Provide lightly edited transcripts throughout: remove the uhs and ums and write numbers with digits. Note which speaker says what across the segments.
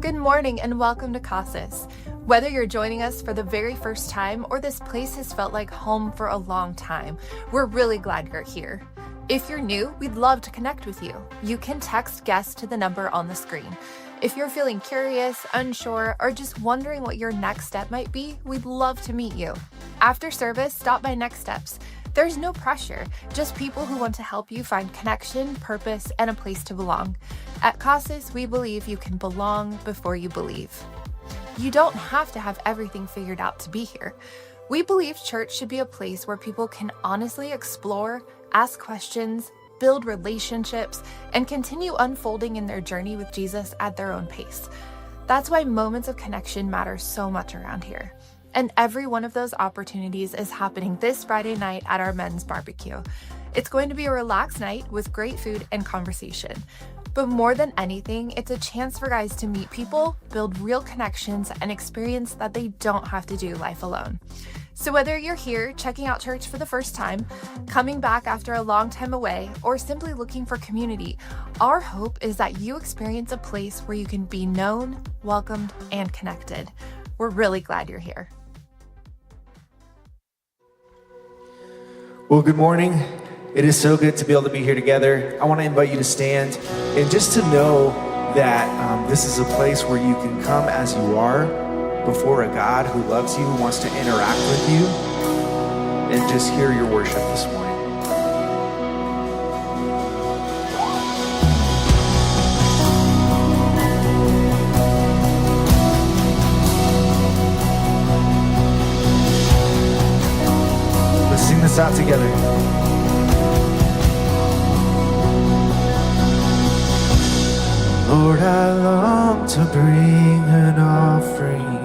Speaker 1: Good morning and welcome to Casas. Whether you're joining us for the very first time or this place has felt like home for a long time, we're really glad you're here. If you're new, we'd love to connect with you. You can text guests to the number on the screen. If you're feeling curious, unsure, or just wondering what your next step might be, we'd love to meet you. After service, stop by Next Steps. There's no pressure, just people who want to help you find connection, purpose, and a place to belong. At Casas, we believe you can belong before you believe. You don't have to have everything figured out to be here. We believe church should be a place where people can honestly explore, ask questions, build relationships, and continue unfolding in their journey with Jesus at their own pace. That's why moments of connection matter so much around here. And every one of those opportunities is happening this Friday night at our men's barbecue. It's going to be a relaxed night with great food and conversation. But more than anything, it's a chance for guys to meet people, build real connections, and experience that they don't have to do life alone. So whether you're here checking out church for the first time, coming back after a long time away, or simply looking for community, our hope is that you experience a place where you can be known, welcomed, and connected. We're really glad you're here.
Speaker 2: Well, good morning. It is so good to be able to be here together. I want to invite you to stand and just to know that this is a place where you can come as you are before a God who loves you, wants to interact with you, and just hear your worship this morning. Let's sing this out together. Lord, I long to bring an offering,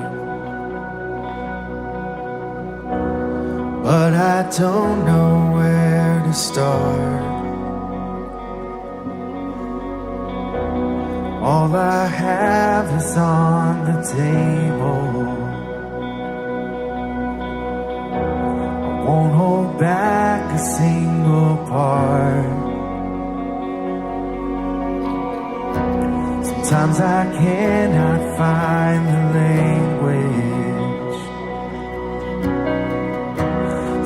Speaker 2: but I don't know where to start. All I have is on the table. I won't hold back a single part. Sometimes I cannot find the language.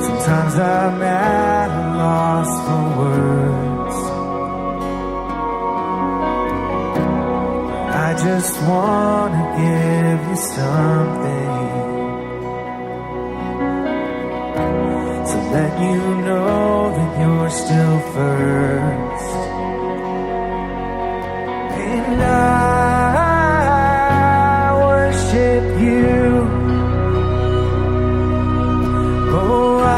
Speaker 2: Sometimes I'm at a loss for words. I just want to give you something, so that you know that you're still first. And I worship you. Oh, I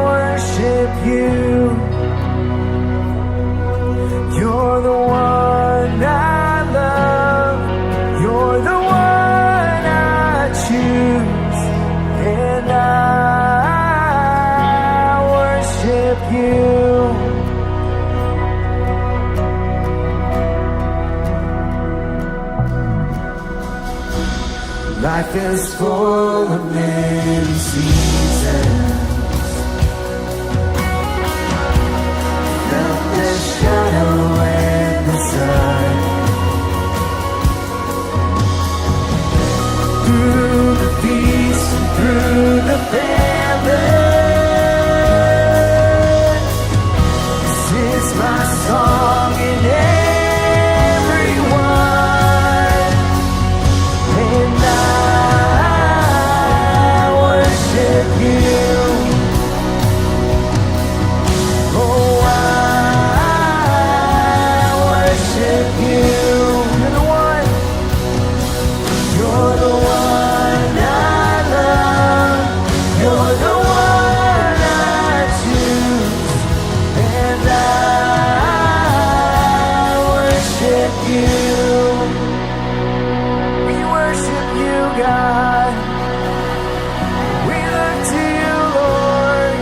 Speaker 2: worship you. You're the one I love. You're the one I choose. And I worship you. Life is full of many seasons. Felt the shadow and the sun. Through the peace and through the famine. This is my song in everyone. And I worship you. Oh, I worship you. You're the one. You're the one I love. You're the one I choose. And I worship you. We worship you, God. We look to you, Lord.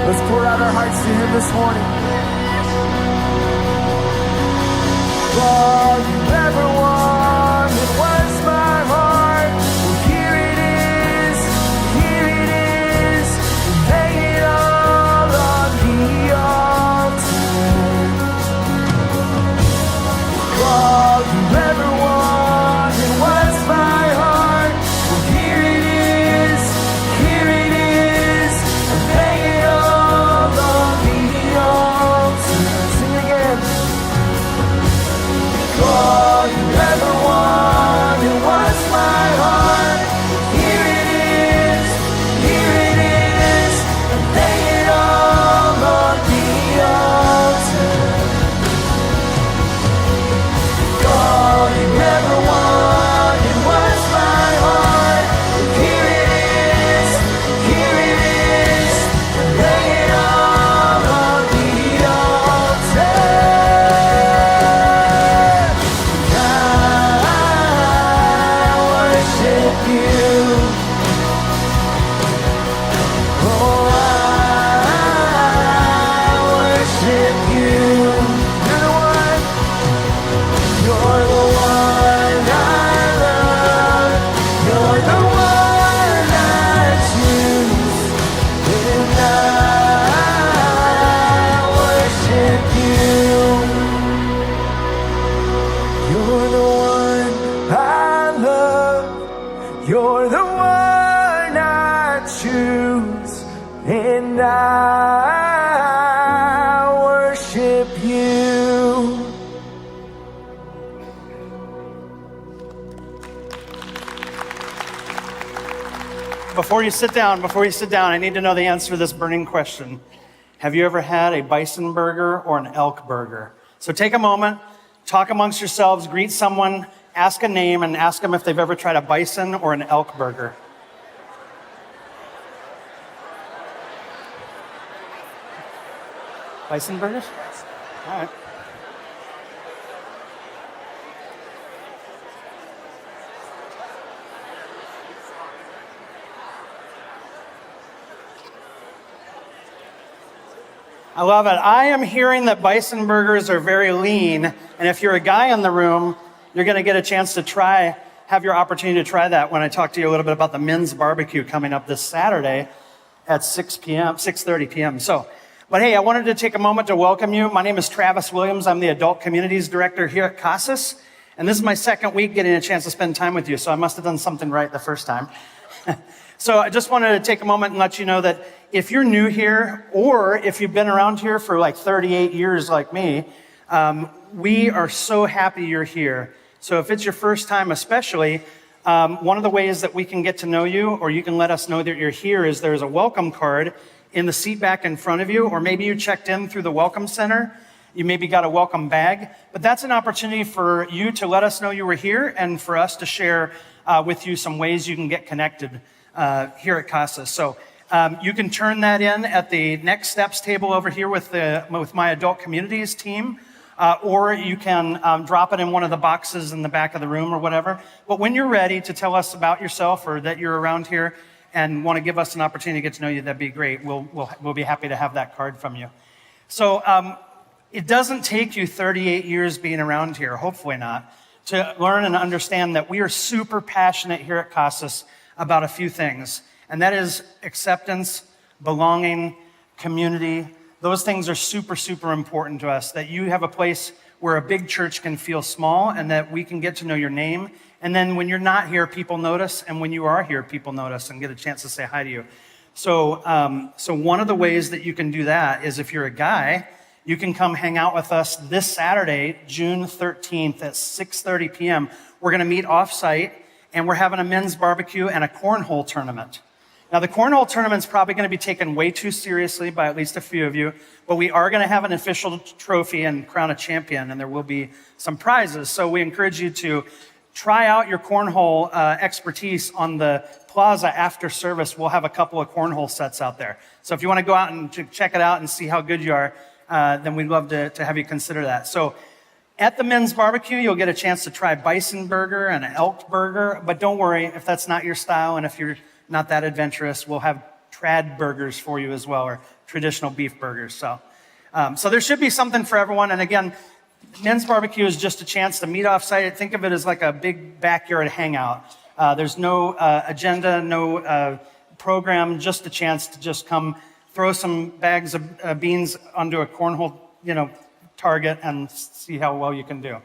Speaker 2: Let's pour out our hearts to him this morning. All you ever wanted was my heart. Well, here it is, lay it all on the altar. worship you.
Speaker 3: Before you sit down, I need to know the answer to this burning question. Have you ever had a bison burger or an elk burger? So take a moment, talk amongst yourselves, greet someone, ask a name, and ask them if they've ever tried a bison or an elk burger. Bison burgers? All right. I love it. I am hearing that bison burgers are very lean, and if you're a guy in the room, you're going to get a chance to have your opportunity to try that when I talk to you a little bit about the men's barbecue coming up this Saturday at 6:30 p.m. But hey, I wanted to take a moment to welcome you. My name is Travis Williams. I'm the Adult Communities Director here at Casas, and this is my second week getting a chance to spend time with you, so I must have done something right the first time. So I just wanted to take a moment and let you know that if you're new here, or if you've been around here for like 38 years like me, we are so happy you're here. So if it's your first time especially, one of the ways that we can get to know you, or you can let us know that you're here, is there's a welcome card in the seat back in front of you, or maybe you checked in through the Welcome Center. You maybe got a welcome bag, but that's an opportunity for you to let us know you were here and for us to share with you some ways you can get connected here at Casas. So you can turn that in at the next steps table over here with my adult communities team, or you can drop it in one of the boxes in the back of the room or whatever. But when you're ready to tell us about yourself or that you're around here and want to give us an opportunity to get to know you, that'd be great. We'll be happy to have that card from you. So it doesn't take you 38 years being around here, hopefully not, to learn and understand that we are super passionate here at Casas about a few things, and that is acceptance, belonging, community. Those things are super, super important to us, that you have a place where a big church can feel small and that we can get to know your name. And then when you're not here, people notice, and when you are here, people notice and get a chance to say hi to you. So one of the ways that you can do that is if you're a guy, you can come hang out with us this Saturday, June 13th at 6:30 p.m. We're going to meet off-site, and we're having a men's barbecue and a cornhole tournament. Now, the cornhole tournament's probably going to be taken way too seriously by at least a few of you, but we are going to have an official trophy and crown a champion, and there will be some prizes. So we encourage you to try out your cornhole expertise on the plaza after service. We'll have a couple of cornhole sets out there. So if you want to go out and check it out and see how good you are, then we'd love to have you consider that. So at the men's barbecue, you'll get a chance to try bison burger and an elk burger, but don't worry if that's not your style and if you're not that adventurous, we'll have trad burgers for you as well, or traditional beef burgers. So there should be something for everyone. And again, men's barbecue is just a chance to meet off-site. Think of it as like a big backyard hangout. There's no agenda, no program, just a chance to just come throw some bags of beans onto a cornhole, target and see how well you can do.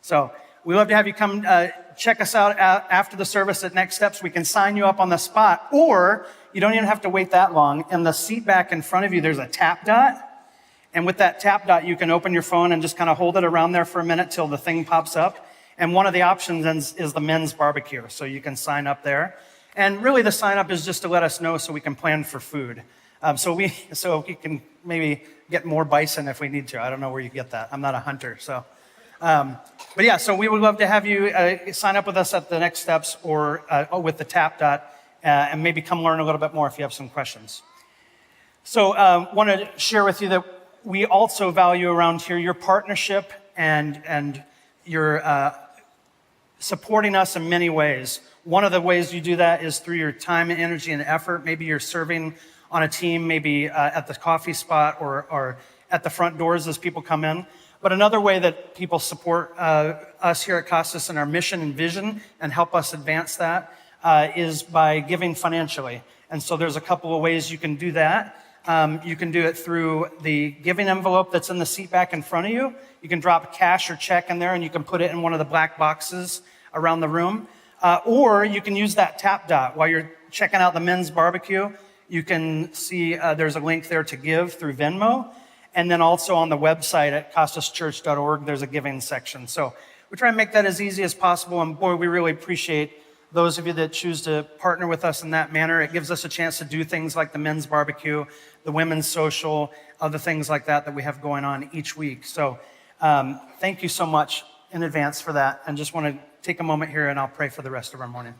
Speaker 3: So we love to have you come check us out after the service at Next Steps. We can sign you up on the spot, or you don't even have to wait that long. In the seat back in front of you, there's a tap dot. And with that tap dot, you can open your phone and just kind of hold it around there for a minute till the thing pops up. And one of the options is the men's barbecue. So you can sign up there. And really the sign up is just to let us know so we can plan for food. So we can maybe get more bison if we need to. I don't know where you get that. I'm not a hunter, so. But yeah, so we would love to have you sign up with us at the Next Steps or with the tap dot, and maybe come learn a little bit more if you have some questions. So want to share with you that we also value around here your partnership and your supporting us in many ways. One of the ways you do that is through your time and energy and effort. Maybe you're serving on a team, maybe at the coffee spot or at the front doors as people come in. But another way that people support us here at Casas and our mission and vision and help us advance that is by giving financially. And so there's a couple of ways you can do that. You can do it through the giving envelope that's in the seat back in front of you. You can drop cash or check in there and you can put it in one of the black boxes around the room. Or you can use that tap dot while you're checking out the men's barbecue. You can see there's a link there to give through Venmo. And then also on the website at casaschurch.org, there's a giving section. So we try and make that as easy as possible. And boy, we really appreciate those of you that choose to partner with us in that manner. It gives us a chance to do things like the men's barbecue, the women's social, other things like that we have going on each week. So thank you so much in advance for that. And just want to take a moment here and I'll pray for the rest of our morning.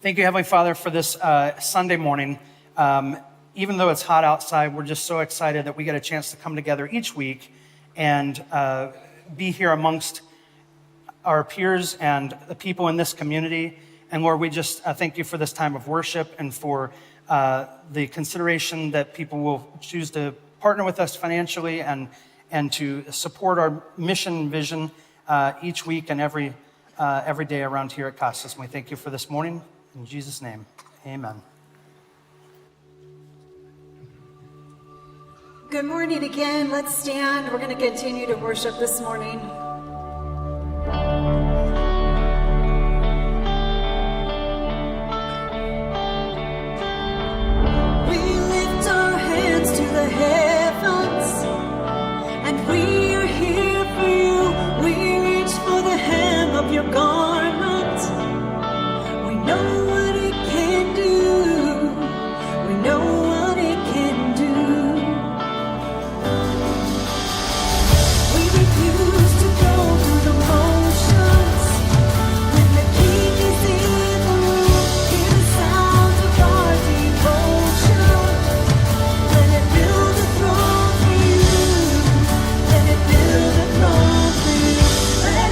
Speaker 3: Thank you, Heavenly Father, for this Sunday morning. Even though it's hot outside, we're just so excited that we get a chance to come together each week and be here amongst our peers and the people in this community. And Lord, we just thank you for this time of worship and for the consideration that people will choose to partner with us financially and to support our mission and vision each week and every day around here at Casas. And we thank you for this morning. In Jesus' name, amen.
Speaker 4: Good morning again. Let's stand. We're going to continue to worship this morning. We lift our hands to the heavens, and we are here for you. We reach for the hem of your garment. We know what it can do. We know what it can do. We refuse to go through the motions. When the King is in the room, hear the sound of our devotion. Let it build a throne for you. Let it build a throne for you. Let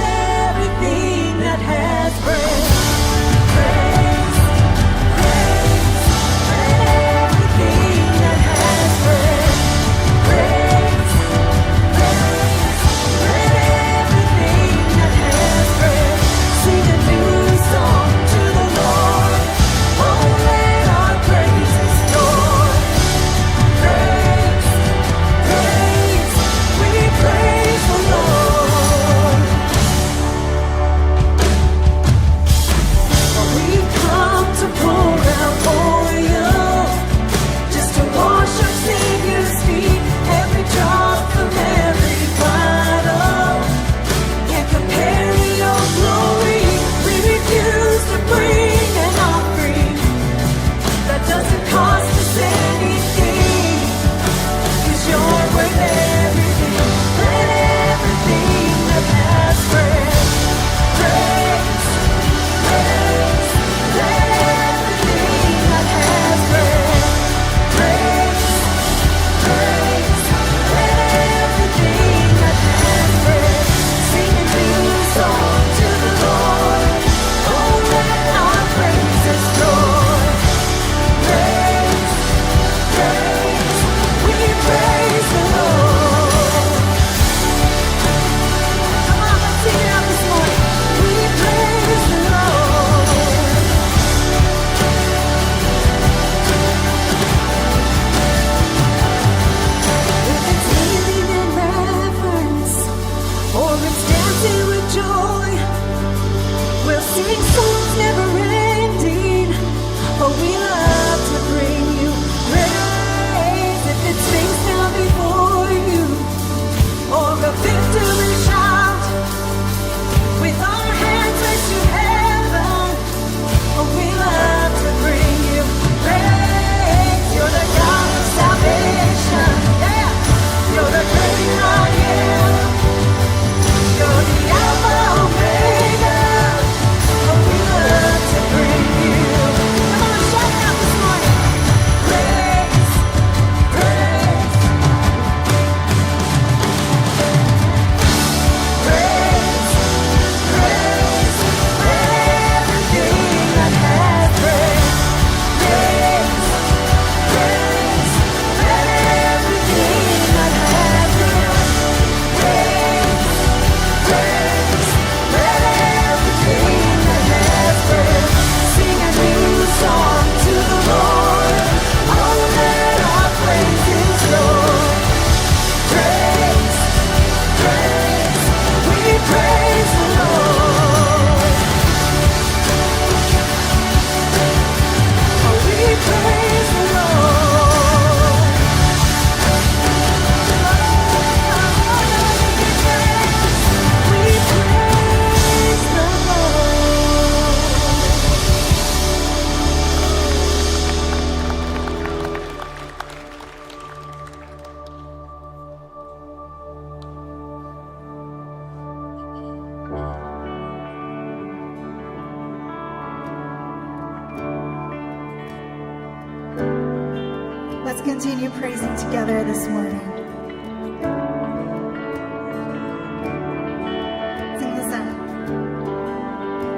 Speaker 4: everything that has
Speaker 5: Let's continue praising together this morning. Sing this out.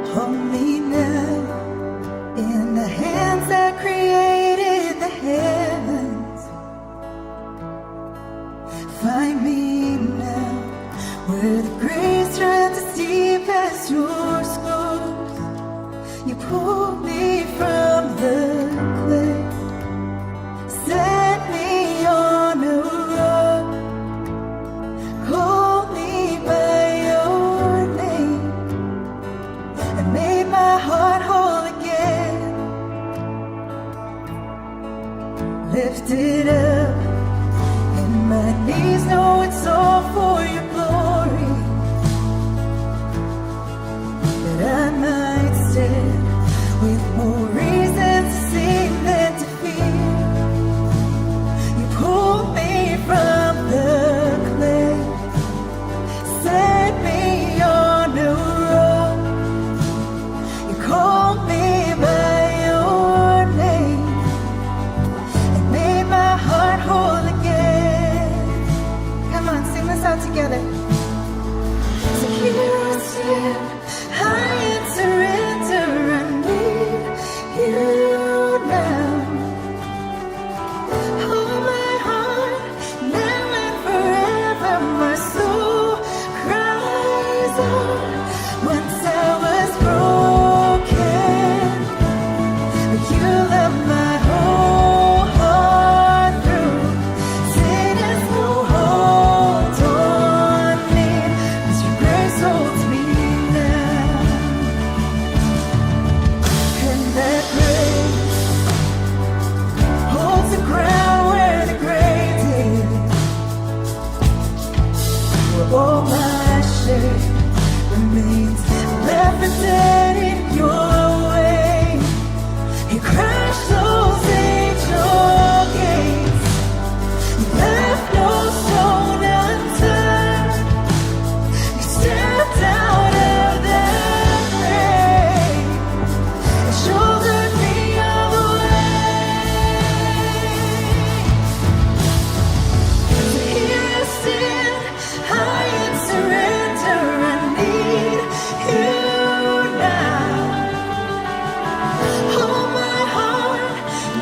Speaker 5: Hold me now in the hands that created the heavens. Find me now where the grace runs as deep as your scars. You pulled me from the clay, set me on a rock, called me by your name, and made my heart whole again. Lifted up, and my knees know it's all for your glory, that I might stand with more reasons to sing than to fear. You pulled me from the clay, set me on a rock. You called me by your name and made my heart whole again. Come on, sing this out together. So here I stand, I in surrender, I need you now. Hold my heart now and forever. My soul cries out. Once I was broken, but you love my whole heart through. Sin has no hold on me, 'cause your grace holds me now. And that grace holds the ground where the grave did, where all my shame remains left for dead in your way. You crashed those angel gates, you left no stone unturned. You stepped out of that grave and shouldered me all the way. So here I stand, I in surrender, I need you now. Hold my heart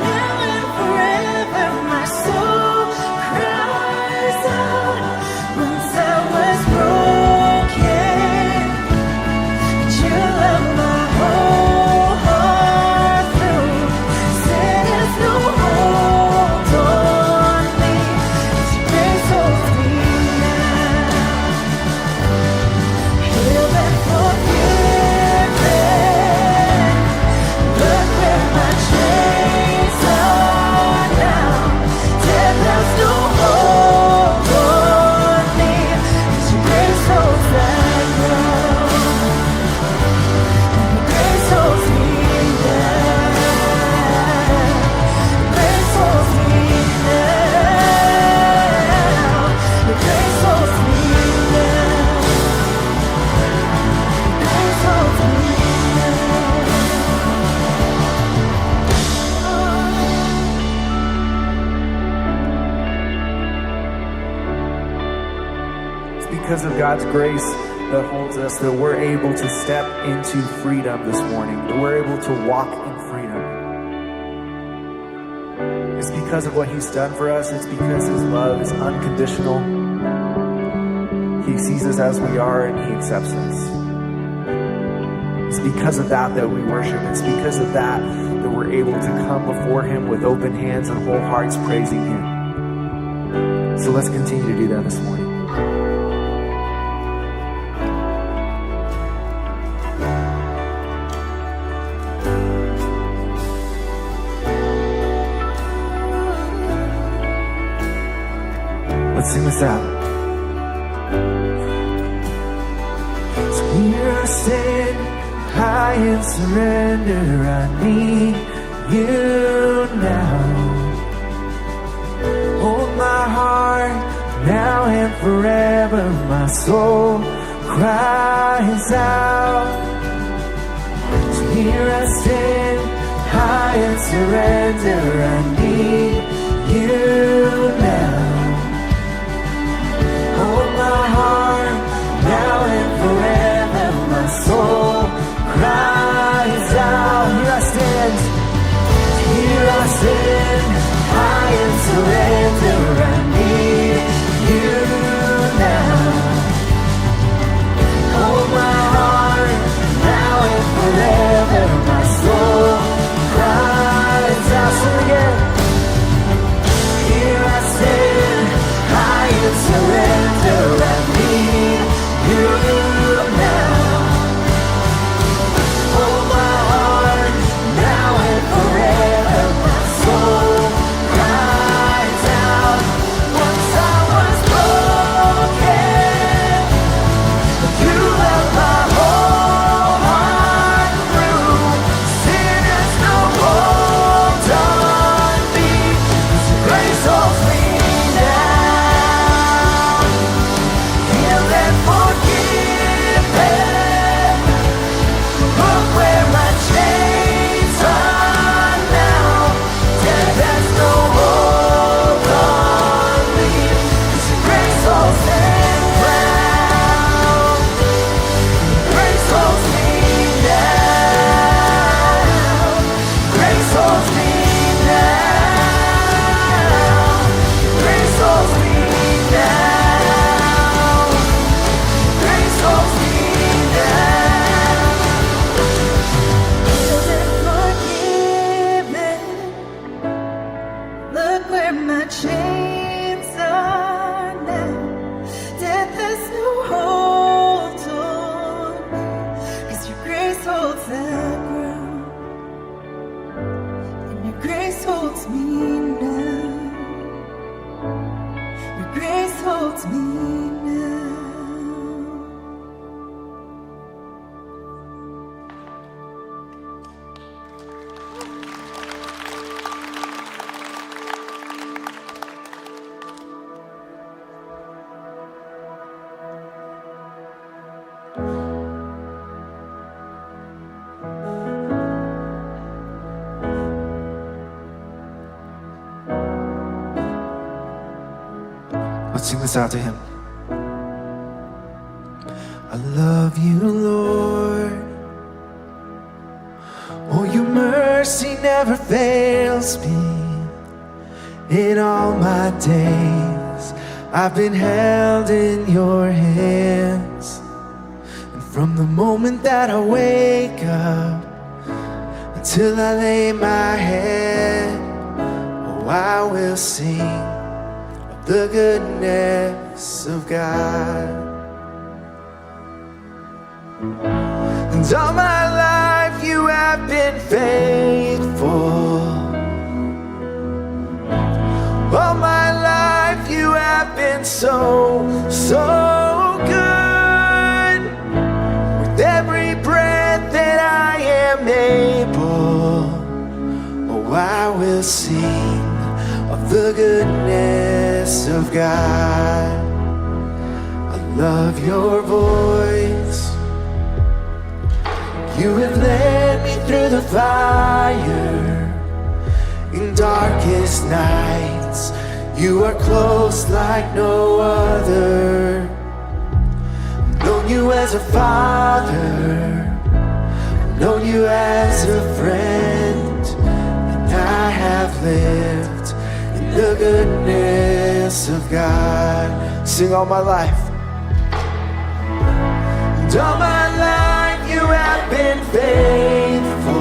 Speaker 5: now and forever. My soul cries out. Once I was broken, but you love my whole heart through. Sin has no hold on me, 'cause your grace holds me now. Healed and forgiven. Look where my chains are now. Death has no hold on me, 'cause your grace holds that ground. Your grace holds me now. Your grace holds me now. Your grace holds me now. Your grace holds me
Speaker 2: It's because of God's grace that holds us that we're able to step into freedom this morning, that we're able to walk in freedom. It's because of what He's done for us. It's because His love is unconditional. He sees us as we are and He accepts us. It's because of that that we worship. It's because of that that we're able to come before Him with open hands and whole hearts praising Him. So let's continue to do that this morning. Let's sing this out. So here I stand, high in surrender. I need you now. Hold my heart now and forever. My soul cries out. So here I stand, high in surrender. I need you Let's sing this out to him. I love you, Lord. Oh, your mercy never fails me. In all my days, I've been held in your hands. And from the moment that I wake up until I lay my head, oh, I will sing of the goodness of God. And all my life you have been faithful. All my life you have been so, so good. With every breath that I am able, oh, I will sing of the goodness of God. I love your voice. You have led me through the fire in darkest nights. You are close like no other. I've known you as a father, I've known you as a friend, and I have lived in the goodness of God. Sing all my life. And all my life you have been faithful.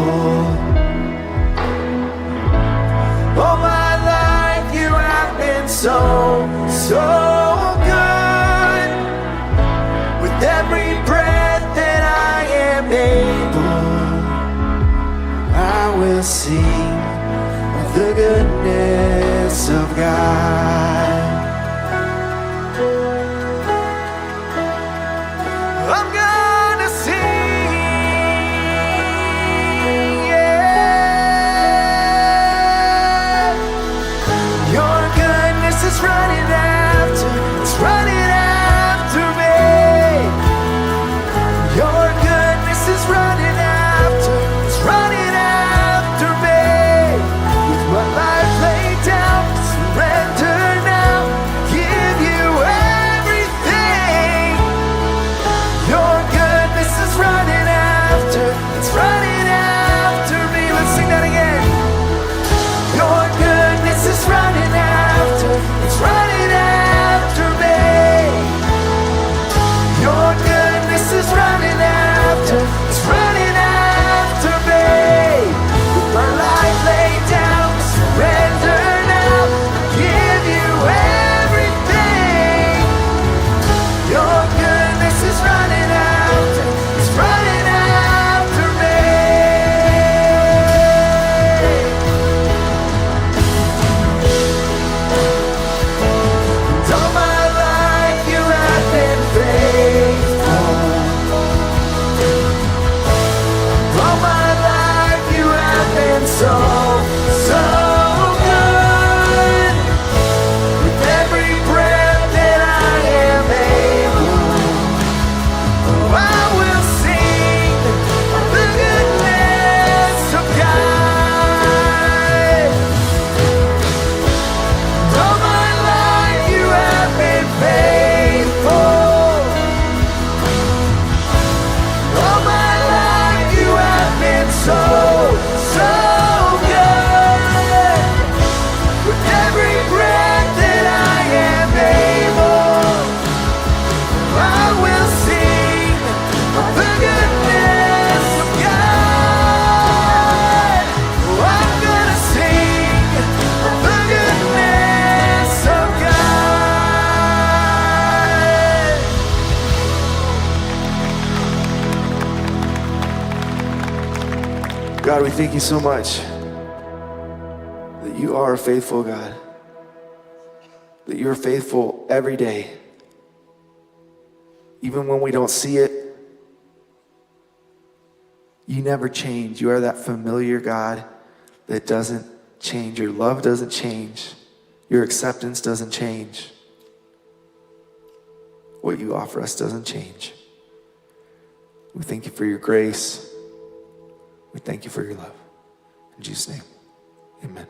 Speaker 2: All my life you have been so, so good. With every breath that I am able, I will sing of the goodness of God. I'm gonna sing, yeah. Your goodness is running after, it's running after me. Your goodness is running after, it's running after me. With my life laid down, surrender now, give you everything. Your goodness is running after, it's running after me. Let's sing that again. Your goodness is running after, it's running after me. Your goodness is running after, it's running after me. With my life laid down, surrender now, give you everything. Your goodness is running after, it's running after me. And all my life you have been faithful. All my life you have been so, so good. With every breath that I am able, oh, I will sing of the goodness of God. All my life you have been faithful. All my life you have been so, so good. With every breath that I am able, I will sing of the goodness of God. Oh, I'm gonna sing of the goodness of God. God, we thank you so much that you are a faithful God, that you're faithful every day. Even when we don't see it, you never change. You are that familiar God that doesn't change. Your love doesn't change. Your acceptance doesn't change. What you offer us doesn't change. We thank you for your grace. We thank you for your love. In Jesus' name, amen.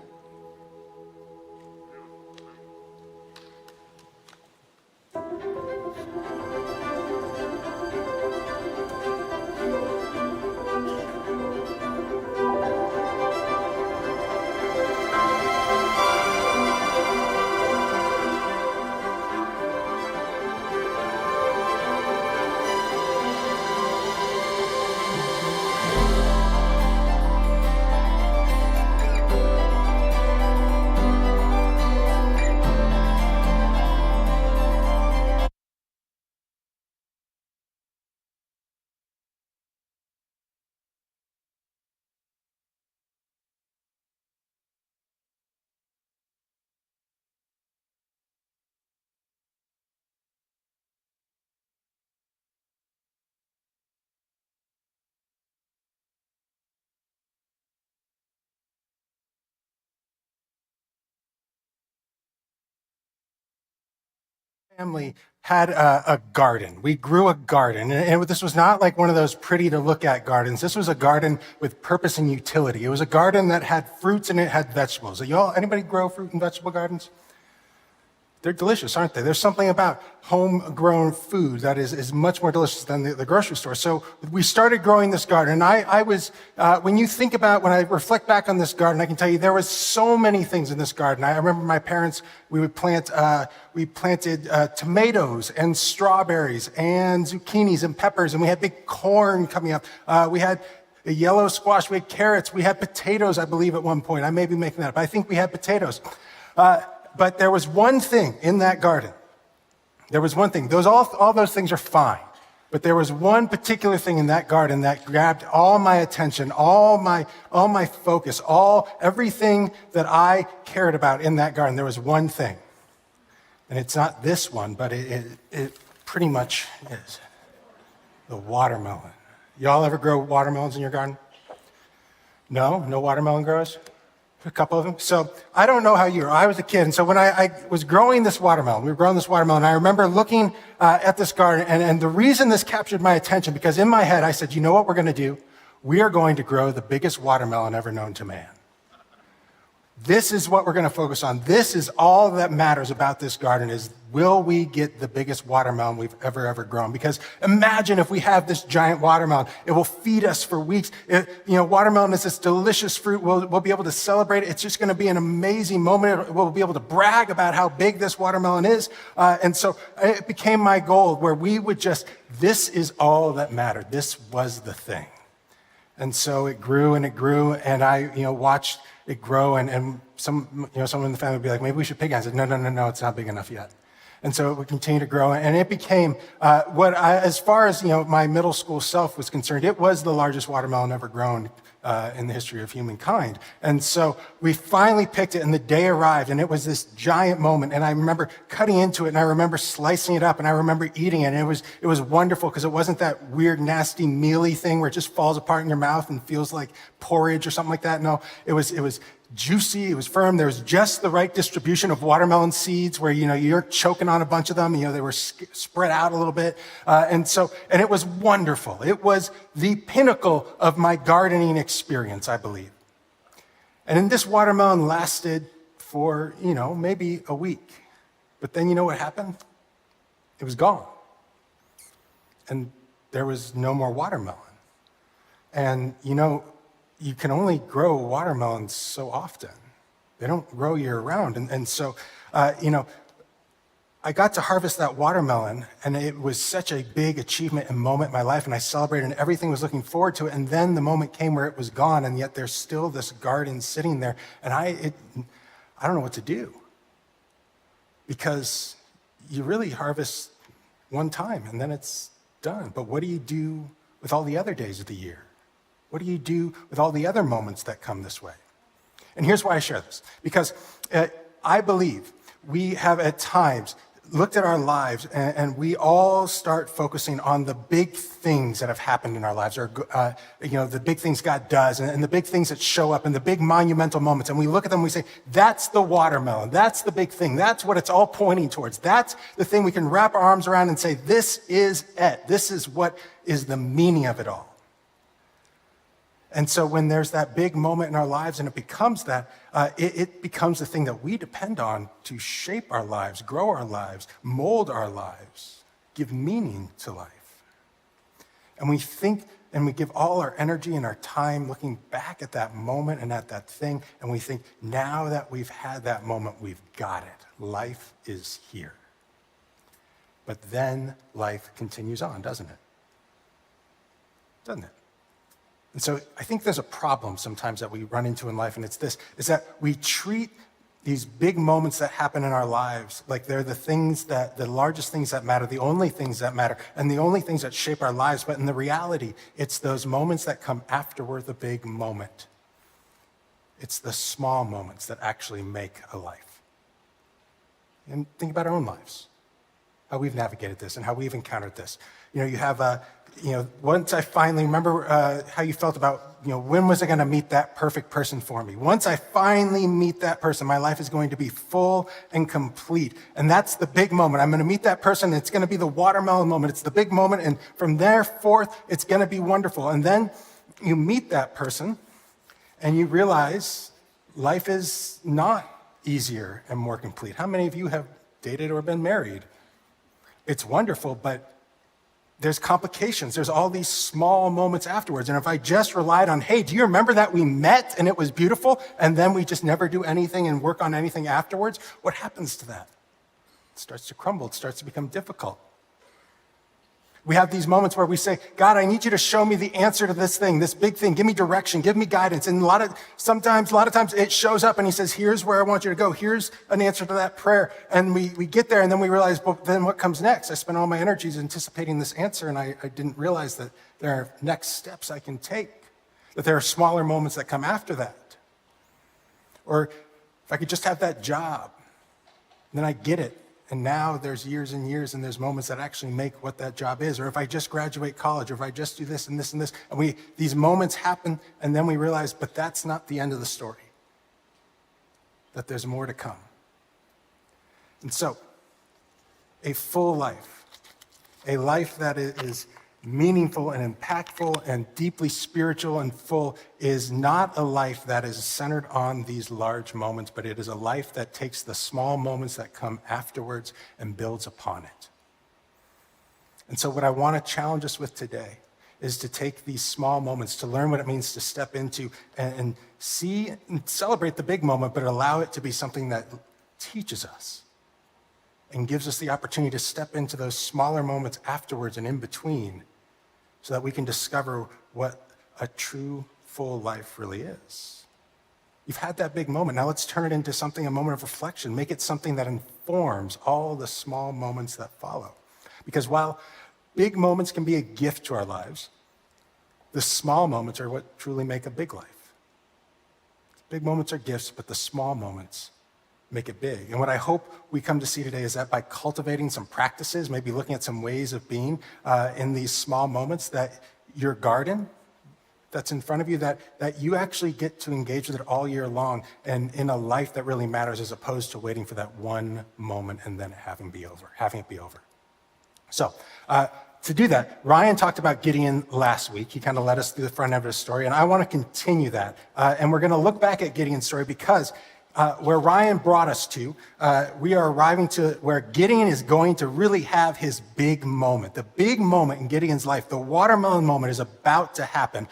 Speaker 6: family had a garden. We grew a garden, and this was not like one of those pretty to look at gardens. This was a garden with purpose and utility. It was a garden that had fruits and it had vegetables. Anybody grow fruit and vegetable gardens? They're delicious, aren't they? There's something about homegrown food that is much more delicious than the grocery store. So we started growing this garden. And I was, when I reflect back on this garden, I can tell you there was so many things in this garden. I remember my parents, we planted tomatoes and strawberries and zucchinis and peppers, and we had big corn coming up. We had a yellow squash, we had carrots, we had potatoes, I believe, at one point. I may be making that up. I think we had potatoes. But there was one thing in that garden. There was one thing. All those things are fine. But there was one particular thing in that garden that grabbed all my attention, all my focus, everything that I cared about in that garden. There was one thing. And it's not this one, but it pretty much is. The watermelon. Y'all ever grow watermelons in your garden? No? No watermelon growers? A couple of them. So I don't know how you are. I was a kid. And so when I was growing this watermelon, we were growing this watermelon, I remember looking at this garden. And the reason this captured my attention, because in my head, I said, you know what we're going to do? We are going to grow the biggest watermelon ever known to man. This is what we're going to focus on. This is all that matters about this garden is, will we get the biggest watermelon we've ever grown? Because imagine if we have this giant watermelon. It will feed us for weeks. Watermelon is this delicious fruit. We'll be able to celebrate it. It's just going to be an amazing moment. We'll be able to brag about how big this watermelon is. And so it became my goal where we would this is all that mattered. This was the thing. And so it grew, and I, watched it grow, and someone in the family would be like, maybe we should pig it. I said, no, it's not big enough yet. And so it would continue to grow, and it became as far as my middle school self was concerned, it was the largest watermelon ever grown in the history of humankind. And so we finally picked it, and the day arrived, and it was this giant moment. And I remember cutting into it, and I remember slicing it up, and I remember eating it. And it was wonderful because it wasn't that weird, nasty, mealy thing where it just falls apart in your mouth and feels like porridge or something like that. No, it was juicy, it was firm. There was just the right distribution of watermelon seeds where, you're choking on a bunch of them. They were spread out a little bit. And it was wonderful. It was the pinnacle of my gardening experience, I believe. And this watermelon lasted for, maybe a week. But then you know what happened? It was gone. And there was no more watermelon. And, you can only grow watermelons so often. They don't grow year round. And so, I got to harvest that watermelon, and it was such a big achievement and moment in my life, and I celebrated, and everything was looking forward to it. And then the moment came where it was gone, and yet there's still this garden sitting there. And I don't know what to do. Because you really harvest one time, and then it's done. But what do you do with all the other days of the year? What do you do with all the other moments that come this way? And here's why I share this. Because I believe we have at times looked at our lives and we all start focusing on the big things that have happened in our lives, or the big things God does, and the big things that show up, and the big monumental moments. And we look at them and we say, that's the watermelon. That's the big thing. That's what it's all pointing towards. That's the thing we can wrap our arms around and say, this is it. This is what is the meaning of it all. And so when there's that big moment in our lives and it becomes that, it becomes the thing that we depend on to shape our lives, grow our lives, mold our lives, give meaning to life. And we think and we give all our energy and our time looking back at that moment and at that thing, and we think, now that we've had that moment, we've got it. Life is here. But then life continues on, doesn't it? Doesn't it? And so I think there's a problem sometimes that we run into in life, and it's this, is that we treat these big moments that happen in our lives like they're the largest things that matter, the only things that matter, and the only things that shape our lives. But in the reality, it's those moments that come afterward the big moment. It's the small moments that actually make a life. And think about our own lives. how we've navigated this and how we've encountered this. You know, you have once I finally remember how you felt about, when was I going to meet that perfect person for me? Once I finally meet that person, my life is going to be full and complete. And that's the big moment. I'm going to meet that person. It's going to be the watermelon moment. It's the big moment. And from there forth, it's going to be wonderful. And then you meet that person and you realize life is not easier and more complete. How many of you have dated or been married? It's wonderful, but there's complications. There's all these small moments afterwards. And if I just relied on, hey, do you remember that we met and it was beautiful, and then we just never do anything and work on anything afterwards, what happens to that? It starts to crumble. It starts to become difficult. We have these moments where we say, God, I need you to show me the answer to this thing, this big thing. Give me direction, give me guidance. And a lot of times it shows up and he says, here's where I want you to go. Here's an answer to that prayer. And we get there and then we realize, well, then what comes next? I spent all my energies anticipating this answer and I didn't realize that there are next steps I can take, that there are smaller moments that come after that. Or if I could just have that job, then I get it. And now there's years and years and there's moments that actually make what that job is. Or if I just graduate college, or if I just do this and this and this, and these moments happen and then we realize, but that's not the end of the story. That there's more to come. And so, a full life, a life that is meaningful and impactful and deeply spiritual and full, is not a life that is centered on these large moments, but it is a life that takes the small moments that come afterwards and builds upon it. And so what I want to challenge us with today is to take these small moments, to learn what it means to step into and see and celebrate the big moment, but allow it to be something that teaches us and gives us the opportunity to step into those smaller moments afterwards and in between, so that we can discover what a true, full life really is. You've had that big moment. Now let's turn it into something, a moment of reflection. Make it something that informs all the small moments that follow. Because while big moments can be a gift to our lives, the small moments are what truly make a big life. Big moments are gifts, but the small moments make it big. And what I hope we come to see today is that by cultivating some practices, maybe looking at some ways of being in these small moments, that your garden that's in front of you, that you actually get to engage with it all year long and in a life that really matters, as opposed to waiting for that one moment and then having it be over. So, to do that, Ryan talked about Gideon last week. He kind of led us through the front end of his story, and I want to continue that. And we're going to look back at Gideon's story because where Ryan brought us to, we are arriving to where Gideon is going to really have his big moment. The big moment in Gideon's life, the watermelon moment, is about to happen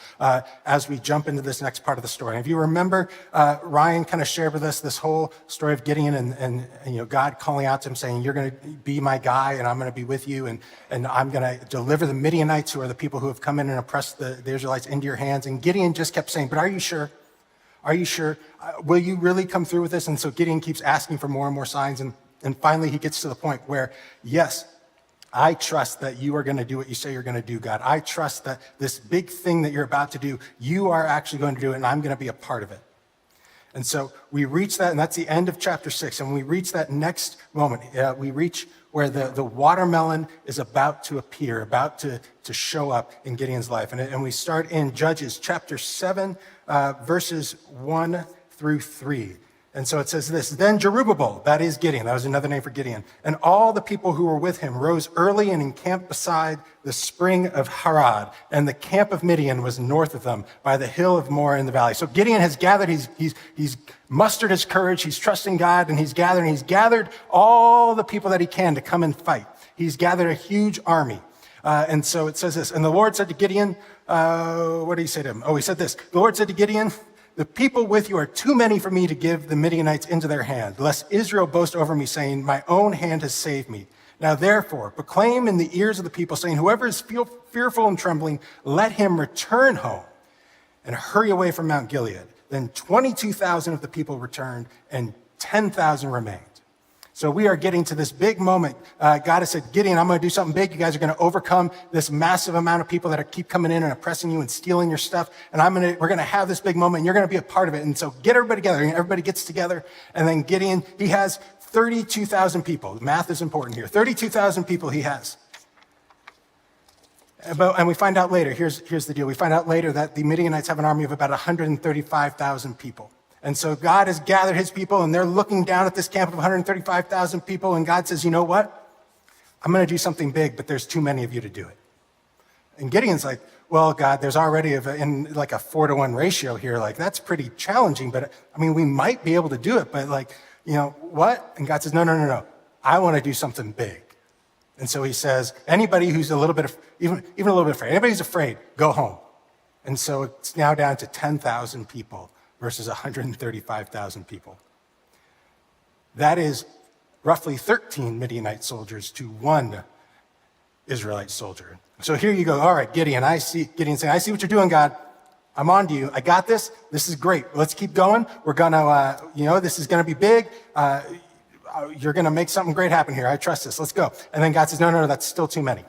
Speaker 6: as we jump into this next part of the story. And if you remember, Ryan kind of shared with us this whole story of Gideon and God calling out to him saying, you're going to be my guy and I'm going to be with you and I'm going to deliver the Midianites, who are the people who have come in and oppressed the Israelites, into your hands. And Gideon just kept saying, but are you sure? Are you sure? Will you really come through with this? And so Gideon keeps asking for more and more signs. And finally, he gets to the point where, yes, I trust that you are going to do what you say you're going to do, God. I trust that this big thing that you're about to do, you are actually going to do it, and I'm going to be a part of it. And so we reach that, and that's the end of chapter 6. And when we reach that next moment, we reach where the watermelon is about to appear, about to show up in Gideon's life. And we start in Judges chapter 7, verses 1 through 3. And so it says this: Then Jerubbaal, that is Gideon, that was another name for Gideon, and all the people who were with him rose early and encamped beside the spring of Harod. And the camp of Midian was north of them by the hill of Moreh in the valley. So Gideon has gathered, he's mustered his courage, he's trusting God, and he's gathered all the people that he can to come and fight. He's gathered a huge army. And so it says this: And the Lord said to Gideon, what did he say to him? Oh, he said this: The Lord said to Gideon, the people with you are too many for me to give the Midianites into their hand, lest Israel boast over me, saying, my own hand has saved me. Now therefore, proclaim in the ears of the people, saying, whoever is fearful and trembling, let him return home and hurry away from Mount Gilead. Then 22,000 of the people returned, and 10,000 remained. So we are getting to this big moment. God has said, Gideon, I'm going to do something big. You guys are going to overcome this massive amount of people that keep coming in and oppressing you and stealing your stuff. And we're going to have this big moment, and you're going to be a part of it. And so get everybody together. And everybody gets together. And then Gideon, he has 32,000 people. Math is important here. 32,000 people he has. And we find out later, here's the deal. We find out later that the Midianites have an army of about 135,000 people. And so God has gathered his people, and they're looking down at this camp of 135,000 people, and God says, you know what? I'm going to do something big, but there's too many of you to do it. And Gideon's like, well, God, there's already in like a 4-to-1 ratio here. Like, that's pretty challenging, but I mean, we might be able to do it, but like, you know, what? And God says, no. I want to do something big. And so he says, anybody who's a little bit, even a little bit afraid, anybody who's afraid, go home. And so it's now down to 10,000 people versus 135,000 people. That is roughly 13 Midianite soldiers to one Israelite soldier. So here you go. All right, Gideon saying, I see what you're doing, God. I'm on to you. I got this. This is great. Let's keep going. We're going to, this is going to be big. You're going to make something great happen here. I trust this. Let's go. And then God says, no, that's still too many.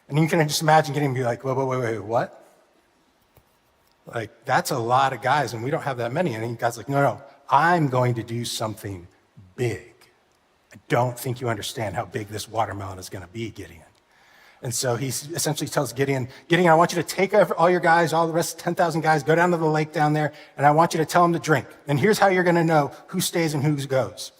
Speaker 6: And you can just imagine Gideon be like, wait, what? Like, that's a lot of guys, and we don't have that many. And God's like, no, I'm going to do something big. I don't think you understand how big this watermelon is going to be, Gideon. And so he essentially tells Gideon, I want you to take all your guys, all the rest, 10,000 guys, go down to the lake down there, and I want you to tell them to drink. And here's how you're going to know who stays and who goes.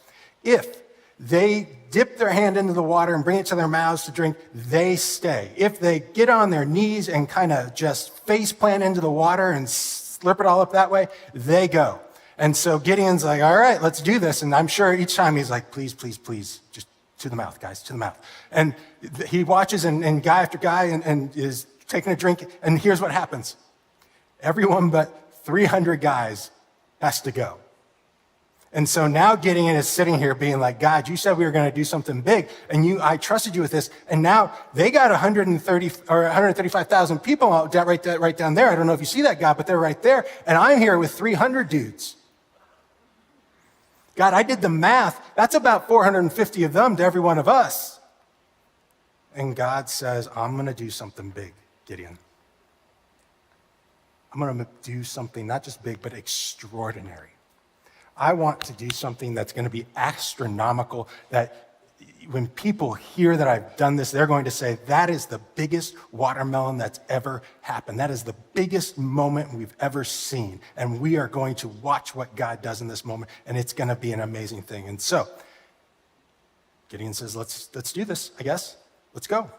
Speaker 6: If they dip their hand into the water and bring it to their mouths to drink, they stay. If they get on their knees and kind of just face plant into the water and slurp it all up that way, they go. And so Gideon's like, all right, let's do this. And I'm sure each time he's like, please, just to the mouth, guys, to the mouth. And he watches and guy after guy and is taking a drink. And here's what happens. Everyone but 300 guys has to go. And so now Gideon is sitting here being like, God, you said we were going to do something big, and I trusted you with this. And now they got 135,000 people right down there. I don't know if you see that, God, but they're right there. And I'm here with 300 dudes. God, I did the math. That's about 450 of them to every one of us. And God says, I'm going to do something big, Gideon. I'm going to do something not just big, but extraordinary. I want to do something that's going to be astronomical, that when people hear that I've done this, they're going to say, that is the biggest watermelon that's ever happened. That is the biggest moment we've ever seen. And we are going to watch what God does in this moment, and it's going to be an amazing thing. And so Gideon says, let's do this, I guess. Let's go.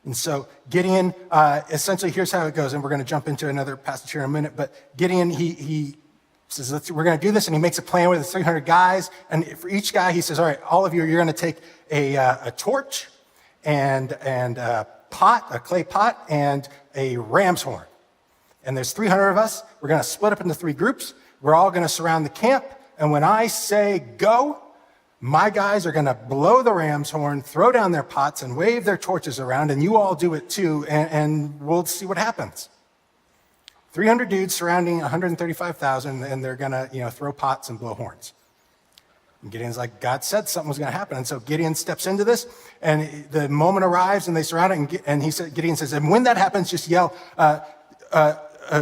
Speaker 6: And so Gideon, essentially, here's how it goes. And we're going to jump into another passage here in a minute. But Gideon, he says, we're going to do this, and he makes a plan with his 300 guys, and for each guy, he says, all right, all of you, you're going to take a torch and a clay pot, and a ram's horn. And there's 300 of us. We're going to split up into 3 groups. We're all going to surround the camp, and when I say go, my guys are going to blow the ram's horn, throw down their pots, and wave their torches around, and you all do it too, and we'll see what happens. 300 dudes surrounding 135,000, and they're going to, throw pots and blow horns. And Gideon's like, God said something was going to happen. And so Gideon steps into this, and the moment arrives, and they surround it, and Gideon says, and when that happens, just yell, a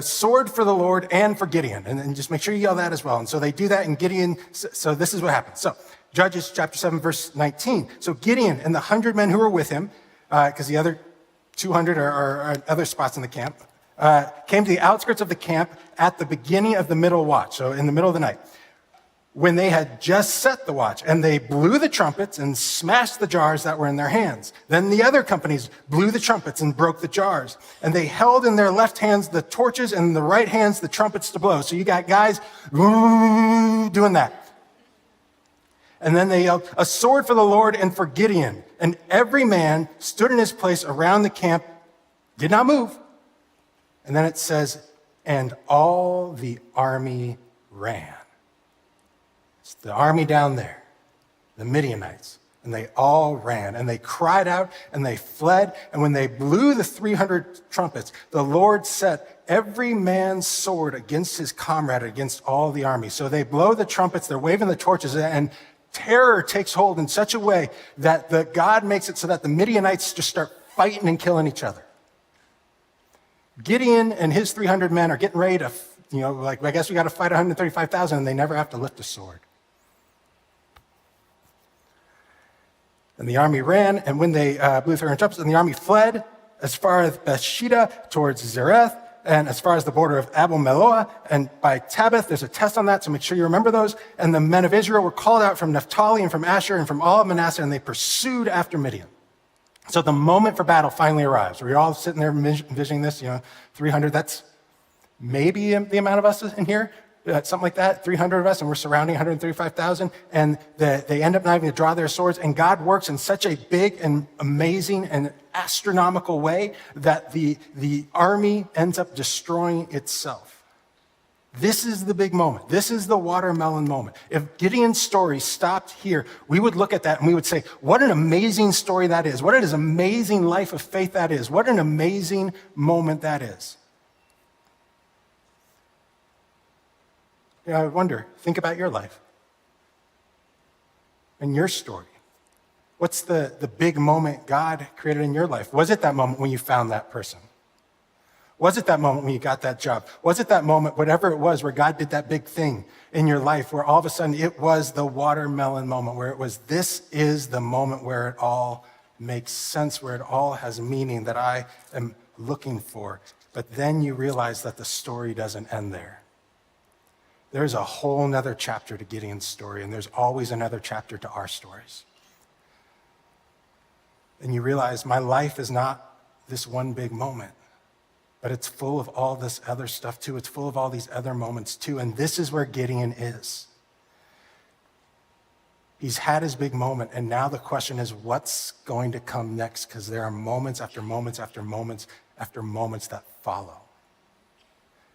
Speaker 6: sword for the Lord and for Gideon. And just make sure you yell that as well. And so they do that, and Gideon, so this is what happens. So Judges chapter 7, verse 19. So Gideon and the 100 men who were with him, because the other 200 are other spots in the camp, came to the outskirts of the camp at the beginning of the middle watch, so in the middle of the night, when they had just set the watch, and they blew the trumpets and smashed the jars that were in their hands. Then the other companies blew the trumpets and broke the jars, and they held in their left hands the torches and in the right hands the trumpets to blow. So you got guys doing that. And then they yelled, a sword for the Lord and for Gideon. And every man stood in his place around the camp, did not move. And then it says, and all the army ran. It's the army down there, the Midianites. And they all ran, and they cried out, and they fled. And when they blew the 300 trumpets, the Lord set every man's sword against his comrade, against all the army. So they blow the trumpets, they're waving the torches, and terror takes hold in such a way that God makes it so that the Midianites just start fighting and killing each other. Gideon and his 300 men are getting ready to, I guess we got to fight 135,000, and they never have to lift a sword. And the army ran, and when they blew their trumpets, and the army fled as far as Bathsheba towards Zereth, and as far as the border of Abel Meholah, and by Tabith. There's a test on that, so make sure you remember those. And the men of Israel were called out from Naphtali and from Asher and from all of Manasseh, and they pursued after Midian. So the moment for battle finally arrives. We're all sitting there envisioning this, 300, that's maybe the amount of us in here, something like that, 300 of us, and we're surrounding 135,000, and they end up not having to draw their swords, and God works in such a big and amazing and astronomical way that the army ends up destroying itself. This is the big moment. This is the watermelon moment. If Gideon's story stopped here, we would look at that and we would say, what an amazing story that is. What an amazing life of faith that is. What an amazing moment that is. I wonder, think about your life and your story. What's the big moment God created in your life? Was it that moment when you found that person? Was it that moment when you got that job? Was it that moment, whatever it was, where God did that big thing in your life, where all of a sudden it was the watermelon moment, where it was, this is the moment where it all makes sense, where it all has meaning that I am looking for. But then you realize that the story doesn't end there. There's a whole nother chapter to Gideon's story, and there's always another chapter to our stories. And you realize my life is not this one big moment, but it's full of all this other stuff too. It's full of all these other moments too. And this is where Gideon is. He's had his big moment, and now the question is, what's going to come next? Because there are moments after moments after moments after moments that follow.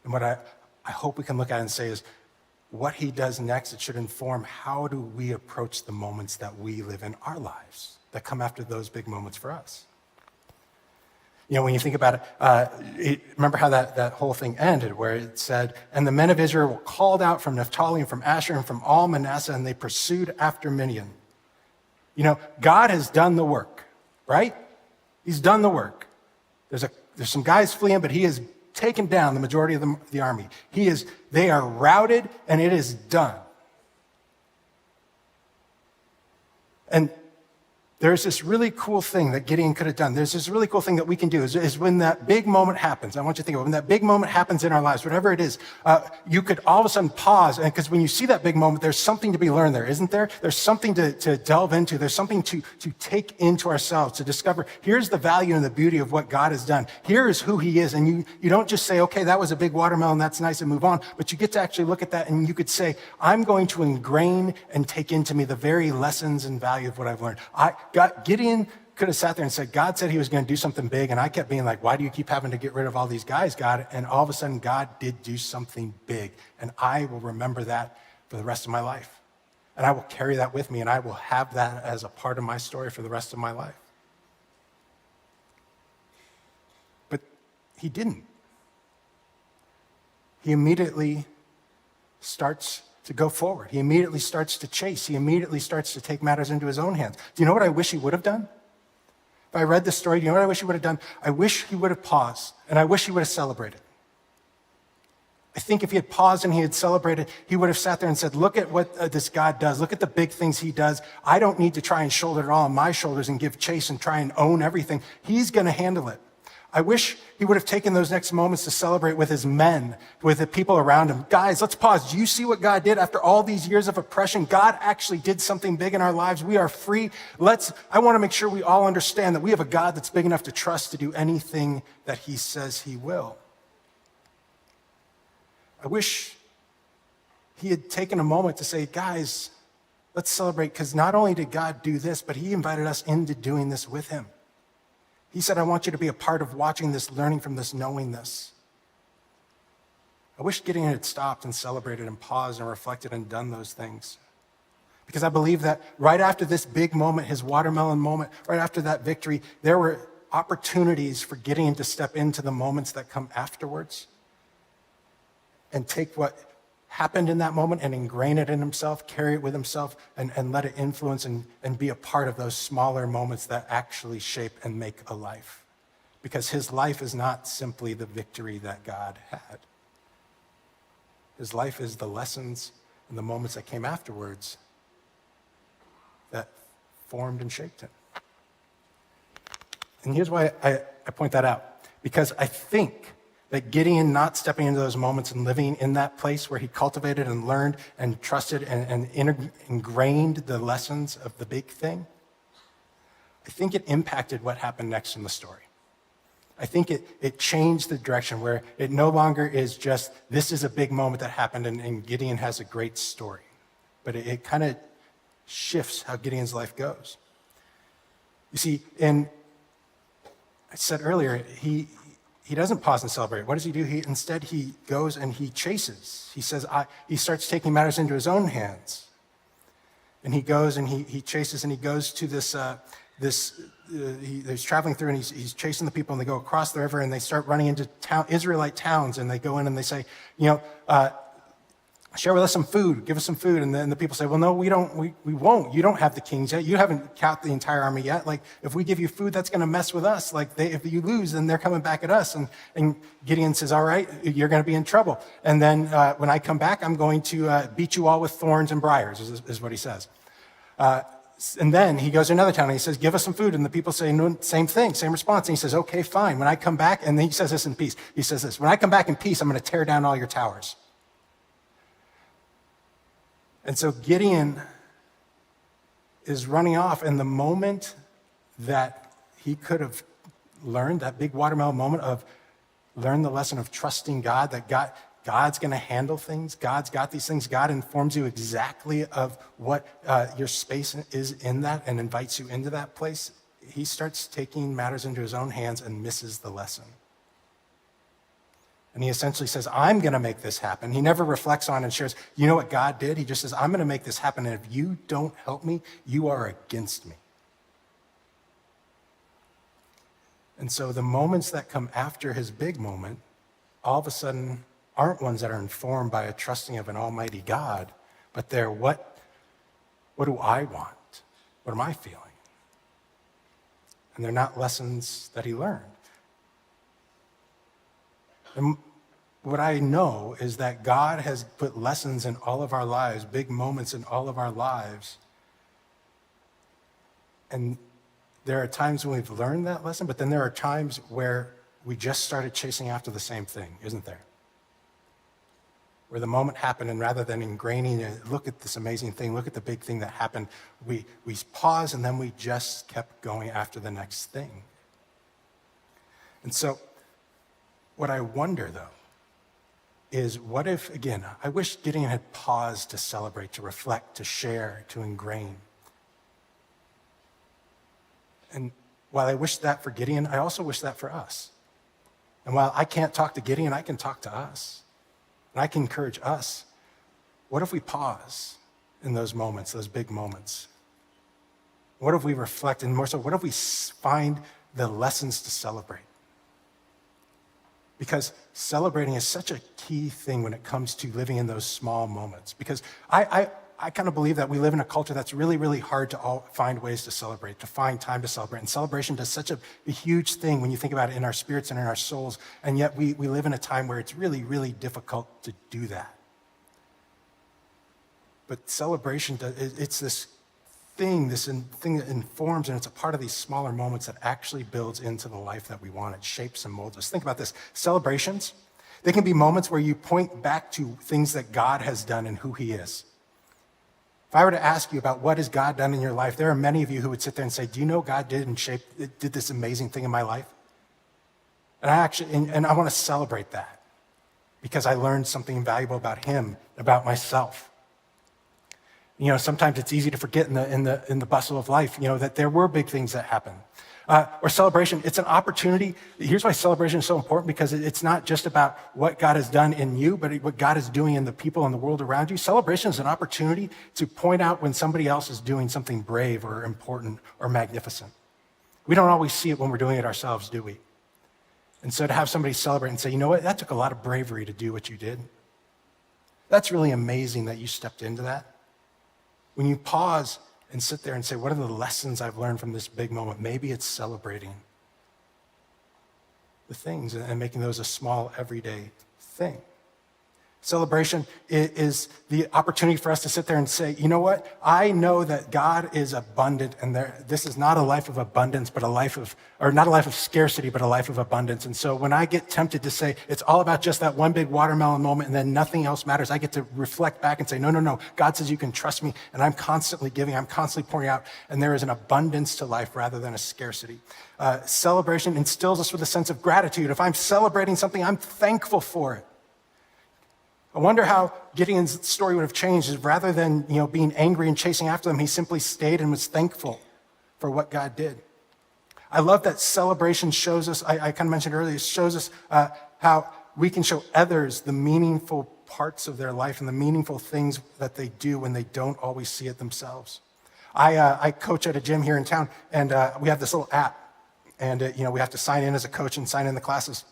Speaker 6: And what I hope we can look at and say is, what he does next, it should inform how do we approach the moments that we live in our lives that come after those big moments for us. When you think about it, remember how that whole thing ended, where it said, and the men of Israel were called out from Naphtali and from Asher and from all Manasseh, and they pursued after Midian. God has done the work, right? He's done the work. There's some guys fleeing, but he has taken down the majority of the army. They are routed, and it is done. And there's this really cool thing that Gideon could have done. There's this really cool thing that we can do is when that big moment happens. I want you to think of it. When that big moment happens in our lives, whatever it is, you could all of a sudden pause. And because when you see that big moment, there's something to be learned there, isn't there? There's something to delve into. There's something to take into ourselves, to discover. Here's the value and the beauty of what God has done. Here is who he is. And you don't just say, okay, that was a big watermelon, that's nice, and move on. But you get to actually look at that, and you could say, I'm going to ingrain and take into me the very lessons and value of what I've learned. Gideon could have sat there and said, God said he was going to do something big, and I kept being like, why do you keep having to get rid of all these guys, God? And all of a sudden, God did do something big, and I will remember that for the rest of my life. And I will carry that with me, and I will have that as a part of my story for the rest of my life. But he didn't. He immediately starts to go forward. He immediately starts to chase. He immediately starts to take matters into his own hands. Do you know what I wish he would have done? If I read this story, do you know what I wish he would have done? I wish he would have paused, and I wish he would have celebrated. I think if he had paused and he had celebrated, he would have sat there and said, look at what this God does. Look at the big things he does. I don't need to try and shoulder it all on my shoulders and give chase and try and own everything. He's going to handle it. I wish he would have taken those next moments to celebrate with his men, with the people around him. Guys, let's pause. Do you see what God did after all these years of oppression? God actually did something big in our lives. We are free. I want to make sure we all understand that we have a God that's big enough to trust to do anything that he says he will. I wish he had taken a moment to say, guys, let's celebrate, because not only did God do this, but he invited us into doing this with him. He said, I want you to be a part of watching this, learning from this, knowing this. I wish Gideon had stopped and celebrated and paused and reflected and done those things. Because I believe that right after this big moment, his watermelon moment, right after that victory, there were opportunities for Gideon to step into the moments that come afterwards and take what happened in that moment and ingrain it in himself, carry it with himself, and let it influence and be a part of those smaller moments that actually shape and make a life. Because his life is not simply the victory that God had. His life is the lessons and the moments that came afterwards that formed and shaped him. And here's why I point that out. Because I think that Gideon not stepping into those moments and living in that place where he cultivated and learned and trusted and ingrained the lessons of the big thing, I think it impacted what happened next in the story. I think it changed the direction where it no longer is just, this is a big moment that happened and Gideon has a great story. But it kind of shifts how Gideon's life goes. You see, I said earlier, he doesn't pause and celebrate. What does he do? Instead, he goes and he chases. He says, he starts taking matters into his own hands. And he goes and he chases and he goes to he's traveling through and he's chasing the people and they go across the river and they start running into Israelite towns and they go in and they say, share with us some food, give us some food. And then the people say, well, no, we won't. You don't have the kings yet. You haven't capped the entire army yet. Like, if we give you food, that's going to mess with us. Like, if you lose, then they're coming back at us. And Gideon says, all right, you're going to be in trouble. And then when I come back, I'm going to beat you all with thorns and briars, is what he says. And then he goes to another town and he says, give us some food. And the people say, no, same thing, same response. And he says, okay, fine. When I come back, and then he says this in peace. He says this, when I come back in peace, I'm going to tear down all your towers. And so Gideon is running off, and the moment that he could have learned, that big watermelon moment of learn the lesson of trusting God, that God's going to handle things, God's got these things, God informs you exactly of what your space is in that and invites you into that place, he starts taking matters into his own hands and misses the lesson. And he essentially says, I'm going to make this happen. He never reflects on and shares, you know what God did? He just says, I'm going to make this happen. And if you don't help me, you are against me. And so the moments that come after his big moment, all of a sudden aren't ones that are informed by a trusting of an almighty God, but they're what do I want? What am I feeling? And they're not lessons that he learned. And what I know is that God has put lessons in all of our lives, big moments in all of our lives. And there are times when we've learned that lesson, but then there are times where we just started chasing after the same thing, isn't there? Where the moment happened, and rather than ingraining it, look at this amazing thing, look at the big thing that happened, we paused and then we just kept going after the next thing. And so, what I wonder, though, is what if, again, I wish Gideon had paused to celebrate, to reflect, to share, to ingrain. And while I wish that for Gideon, I also wish that for us. And while I can't talk to Gideon, I can talk to us. And I can encourage us. What if we pause in those moments, those big moments? What if we reflect, and more so, what if we find the lessons to celebrate? Because celebrating is such a key thing when it comes to living in those small moments. Because I kind of believe that we live in a culture that's really, really hard to find ways to celebrate, to find time to celebrate. And celebration does such a huge thing when you think about it in our spirits and in our souls. And yet we live in a time where it's really, really difficult to do that. But celebration, it's this thing that informs, and it's a part of these smaller moments that actually builds into the life that we want. It shapes and molds us. Think about this. Celebrations, they can be moments where you point back to things that God has done and who he is. If I were to ask you about what has God done in your life, there are many of you who would sit there and say, do you know God did this amazing thing in my life? And I want to celebrate that because I learned something valuable about him, about myself. You know, sometimes it's easy to forget in the bustle of life, that there were big things that happened. Or celebration, it's an opportunity. Here's why celebration is so important, because it's not just about what God has done in you, but what God is doing in the people in the world around you. Celebration is an opportunity to point out when somebody else is doing something brave or important or magnificent. We don't always see it when we're doing it ourselves, do we? And so to have somebody celebrate and say, you know what, that took a lot of bravery to do what you did. That's really amazing that you stepped into that. When you pause and sit there and say, what are the lessons I've learned from this big moment? Maybe it's celebrating the things and making those a small, everyday thing. Celebration is the opportunity for us to sit there and say, you know what? I know that God is abundant, and this is not a life of abundance, but not a life of scarcity, but a life of abundance. And so when I get tempted to say it's all about just that one big watermelon moment and then nothing else matters, I get to reflect back and say, no. God says you can trust me, and I'm constantly giving, I'm constantly pouring out, and there is an abundance to life rather than a scarcity. Celebration instills us with a sense of gratitude. If I'm celebrating something, I'm thankful for it. I wonder how Gideon's story would have changed is rather than, being angry and chasing after them, he simply stayed and was thankful for what God did. I love that celebration shows us, I kind of mentioned earlier, it shows us how we can show others the meaningful parts of their life and the meaningful things that they do when they don't always see it themselves. I coach at a gym here in town, and we have this little app, and we have to sign in as a coach and sign in the classes.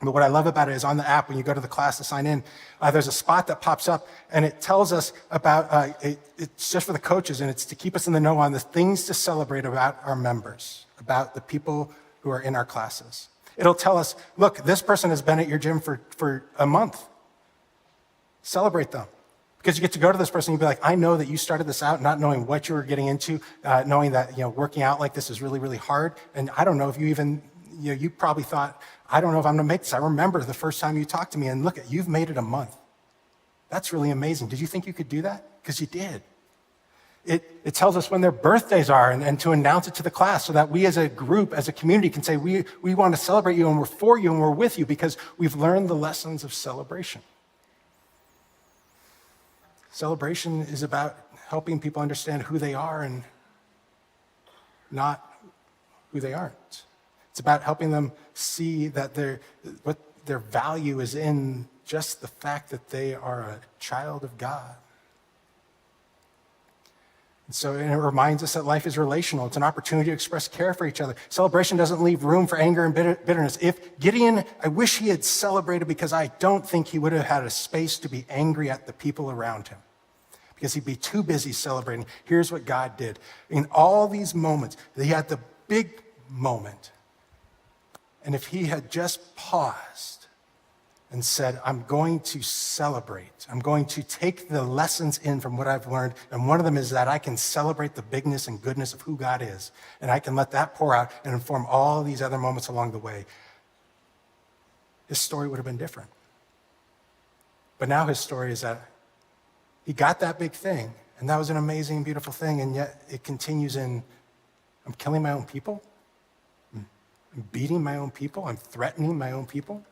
Speaker 6: But what I love about it is on the app, when you go to the class to sign in, there's a spot that pops up, and it tells us about, it's just for the coaches, and it's to keep us in the know on the things to celebrate about our members, about the people who are in our classes. It'll tell us, look, this person has been at your gym for a month. Celebrate them. Because you get to go to this person and be like, I know that you started this out not knowing what you were getting into, knowing that working out like this is really, really hard. And I don't know if you even, you probably thought, I don't know if I'm going to make this. I remember the first time you talked to me, and look, you've made it a month. That's really amazing. Did you think you could do that? Because you did. It tells us when their birthdays are and to announce it to the class so that we as a group, as a community can say, we want to celebrate you and we're for you and we're with you because we've learned the lessons of celebration. Celebration is about helping people understand who they are and not who they aren't. It's about helping them see that what their value is in just the fact that they are a child of God. And so it reminds us that life is relational. It's an opportunity to express care for each other. Celebration doesn't leave room for anger and bitterness. If Gideon, I wish he had celebrated because I don't think he would have had a space to be angry at the people around him because he'd be too busy celebrating. Here's what God did. In all these moments, he had the big moment. And if he had just paused and said, I'm going to celebrate. I'm going to take the lessons in from what I've learned. And one of them is that I can celebrate the bigness and goodness of who God is. And I can let that pour out and inform all these other moments along the way. His story would have been different. But now his story is that he got that big thing. And that was an amazing, beautiful thing. And yet it continues in, I'm killing my own people. I'm beating my own people. I'm threatening my own people.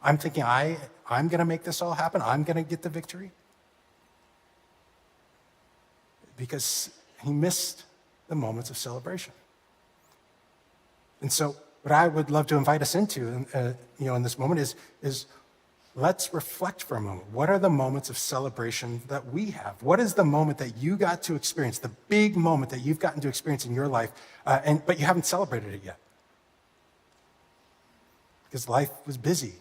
Speaker 6: I'm thinking I'm going to make this all happen. I'm going to get the victory. Because he missed the moments of celebration. And so what I would love to invite us into, in this moment is let's reflect for a moment. What are the moments of celebration that we have? What is the moment that you got to experience, the big moment that you've gotten to experience in your life, but you haven't celebrated it yet? Because life was busy.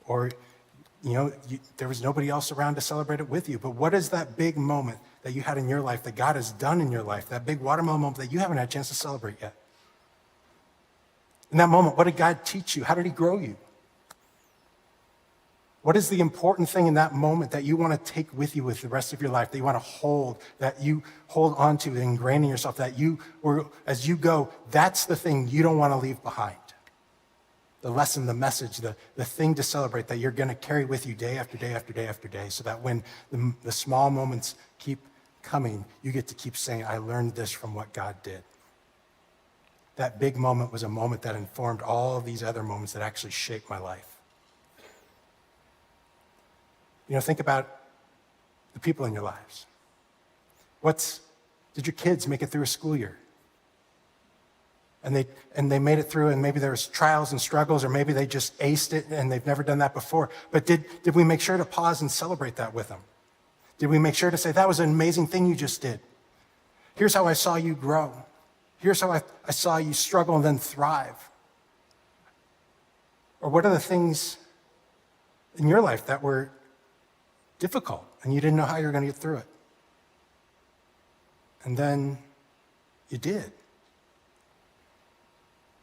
Speaker 6: Or, there was nobody else around to celebrate it with you. But what is that big moment that you had in your life, that God has done in your life, that big watermelon moment that you haven't had a chance to celebrate yet? In that moment, what did God teach you? How did he grow you? What is the important thing in that moment that you want to take with you with the rest of your life, that you want to hold, that you hold on to, ingrain in yourself, that as you go, that's the thing you don't want to leave behind? The lesson, the message, the thing to celebrate that you're going to carry with you day after day after day after day, so that when the small moments keep coming, you get to keep saying, I learned this from what God did. That big moment was a moment that informed all of these other moments that actually shaped my life. Think about the people in your lives. Did your kids make it through a school year? And they made it through, and maybe there was trials and struggles, or maybe they just aced it and they've never done that before. But did we make sure to pause and celebrate that with them? Did we make sure to say, that was an amazing thing you just did? Here's how I saw you grow. Here's how I saw you struggle and then thrive. Or what are the things in your life that were difficult and you didn't know how you were going to get through it? And then you did.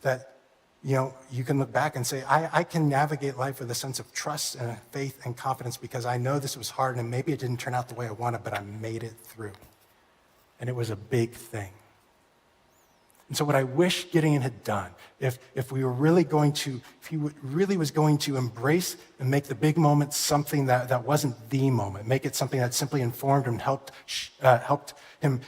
Speaker 6: That you can look back and say, I can navigate life with a sense of trust and faith and confidence because I know this was hard and maybe it didn't turn out the way I wanted, but I made it through. And it was a big thing. And so what I wish Gideon had done, if he really was going to embrace and make the big moment something that wasn't the moment, make it something that simply informed him, helped him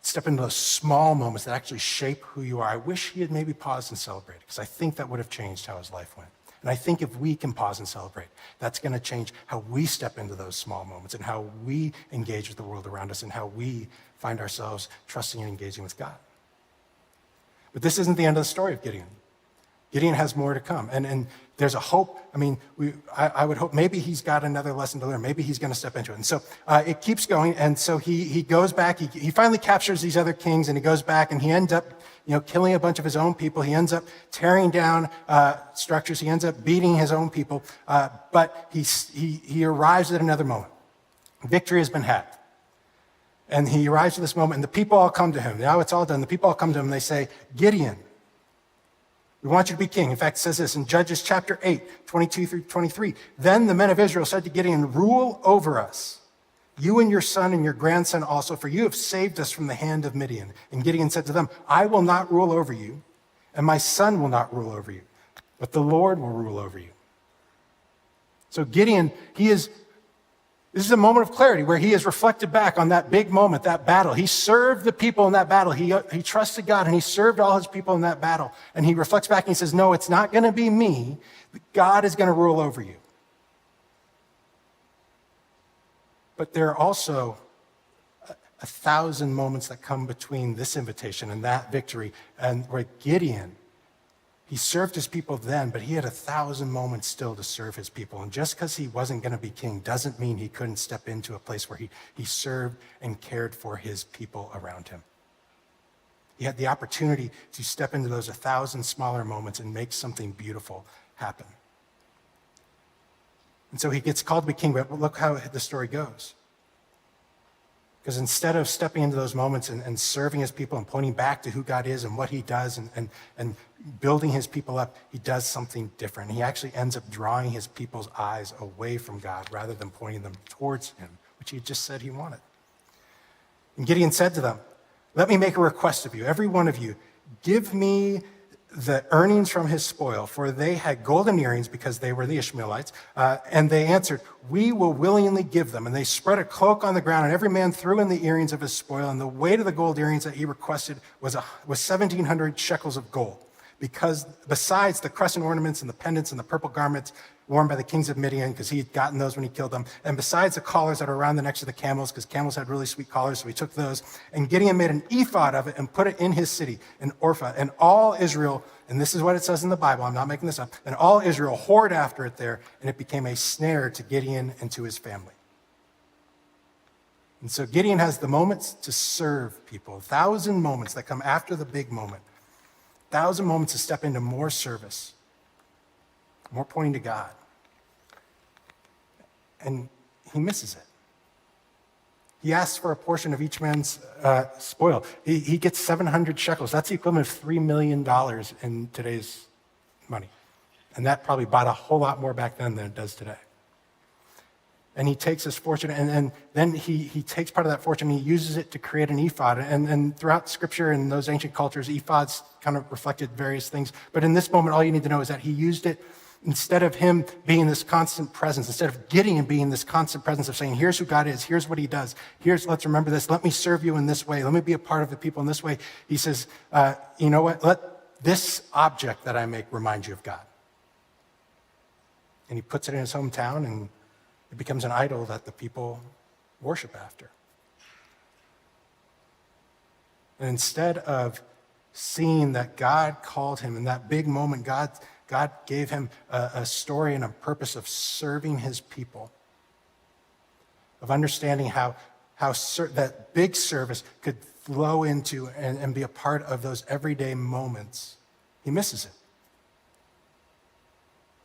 Speaker 6: step into those small moments that actually shape who you are. I wish he had maybe paused and celebrated, because I think that would have changed how his life went. And I think if we can pause and celebrate, that's going to change how we step into those small moments and how we engage with the world around us and how we find ourselves trusting and engaging with God. But this isn't the end of the story of Gideon. Gideon has more to come. And there's a hope. I mean, I would hope maybe he's got another lesson to learn. Maybe he's going to step into it. And so it keeps going. And so he goes back. He finally captures these other kings, and he goes back, and he ends up killing a bunch of his own people. He ends up tearing down structures. He ends up beating his own people. But he arrives at another moment. Victory has been had. And he arrives at this moment, and the people all come to him. Now it's all done. The people all come to him, and they say, Gideon, we want you to be king. In fact, it says this in Judges chapter 8, 22 through 23. Then the men of Israel said to Gideon, rule over us, you and your son and your grandson also, for you have saved us from the hand of Midian. And Gideon said to them, I will not rule over you, and my son will not rule over you, but the Lord will rule over you. So Gideon, this is a moment of clarity where he has reflected back on that big moment, that battle. He served the people in that battle. He trusted God, and he served all his people in that battle. And he reflects back and he says, no, it's not going to be me. God is going to rule over you. But there are also 1,000 moments that come between this invitation and that victory. And where Gideon, he served his people then, but he had 1,000 moments still to serve his people. And just because he wasn't going to be king doesn't mean he couldn't step into a place where he served and cared for his people around him. He had the opportunity to step into those 1,000 smaller moments and make something beautiful happen. And so he gets called to be king, but look how the story goes. Because instead of stepping into those moments and serving his people and pointing back to who God is and what he does and building his people up, he does something different. He actually ends up drawing his people's eyes away from God rather than pointing them towards him, which he just said he wanted. And Gideon said to them, let me make a request of you, every one of you, give me the earnings from his spoil, for they had golden earrings because they were the Ishmaelites. And they answered, we will willingly give them. And they spread a cloak on the ground, and every man threw in the earrings of his spoil. And the weight of the gold earrings that he requested was 1,700 shekels of gold, because besides the crescent ornaments and the pendants and the purple garments worn by the kings of Midian, because he had gotten those when he killed them, and besides the collars that are around the necks of the camels, because camels had really sweet collars, so he took those. And Gideon made an ephod of it and put it in his city, in Orpha. And all Israel, and this is what it says in the Bible, I'm not making this up, and all Israel whored after it there, and it became a snare to Gideon and to his family. And so Gideon has the moments to serve people, 1,000 moments that come after the big moment, 1,000 moments to step into more service, more pointing to God. And he misses it. He asks for a portion of each man's spoil. He gets 700 shekels. That's the equivalent of $3 million in today's money. And that probably bought a whole lot more back then than it does today. And he takes his fortune, and then he takes part of that fortune and he uses it to create an ephod. And throughout Scripture and those ancient cultures, ephods kind of reflected various things. But in this moment, all you need to know is that he used it instead of him being this constant presence, instead of Gideon being this constant presence of saying, here's who God is, here's what he does, let's remember this, let me serve you in this way, let me be a part of the people in this way. He says, you know what, let this object that I make remind you of God. And he puts it in his hometown, and it becomes an idol that the people worship after. And instead of seeing that God called him in that big moment, God gave him a story and a purpose of serving his people, of understanding how that big service could flow into and be a part of those everyday moments. He misses it.